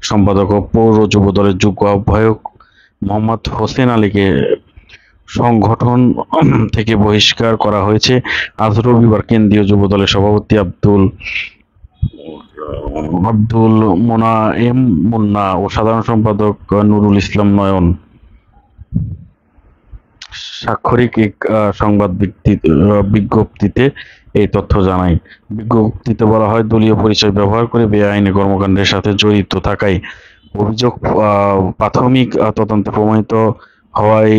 সম্পাদক ও পৌর যুবদলের যুগ্ম আহ্বায়ক মোহাম্মদ হোসেন আলীকে সংগঠন থেকে বহিষ্কার করা হয়েছে। আজ রবিবার কেন্দ্রীয় যুবদলের সভাপতি আব্দুল মোনায়েম মুন্না ও সাধারণ সম্পাদক নুরুল ইসলাম নয়ন স্বাক্ষরিক এক সংবাদ বিজ্ঞপ্তিতে এই তথ্য জানায়। বিজ্ঞপ্তিতে বলা হয়, দলীয় পরিচয় ব্যবহার করে বেআইনি কর্মকাণ্ডের সাথে জড়িত থাকায় অভিযোগ প্রাথমিক তদন্তে প্রমাণিত হওয়ায়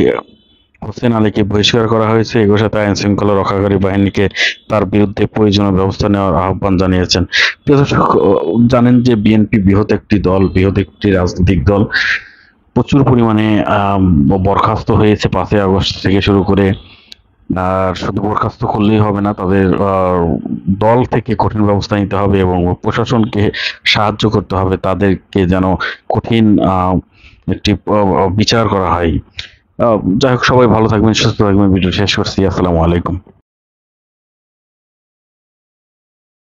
হোসেন আলীকে বহিষ্কার করা হয়েছে। একই সাথে আইন শৃঙ্খলা রক্ষাকারী বাহিনীকে তার বিরুদ্ধে প্রয়োজনীয় ব্যবস্থা নেওয়ার আহ্বান জানিয়েছেন। প্রিয় দর্শক, জানেন যে বিএনপি বৃহৎ একটি রাজনৈতিক দল, প্রচুর পরিমাণে বরখাস্ত হয়েছে 5ই আগস্ট থেকে শুরু করে। আর শুধু বরখাস্ত করলেই হবে না, তাদের দল থেকে কঠিন ব্যবস্থা নিতে হবে এবং প্রশাসনকে সাহায্য করতে হবে, তাদেরকে যেন কঠিন একটি বিচার করা হয়। যাই হোক, সবাই ভালো থাকবেন, সুস্থ থাকবেন। ভিডিও শেষ করছি। আসসালামু আলাইকুম।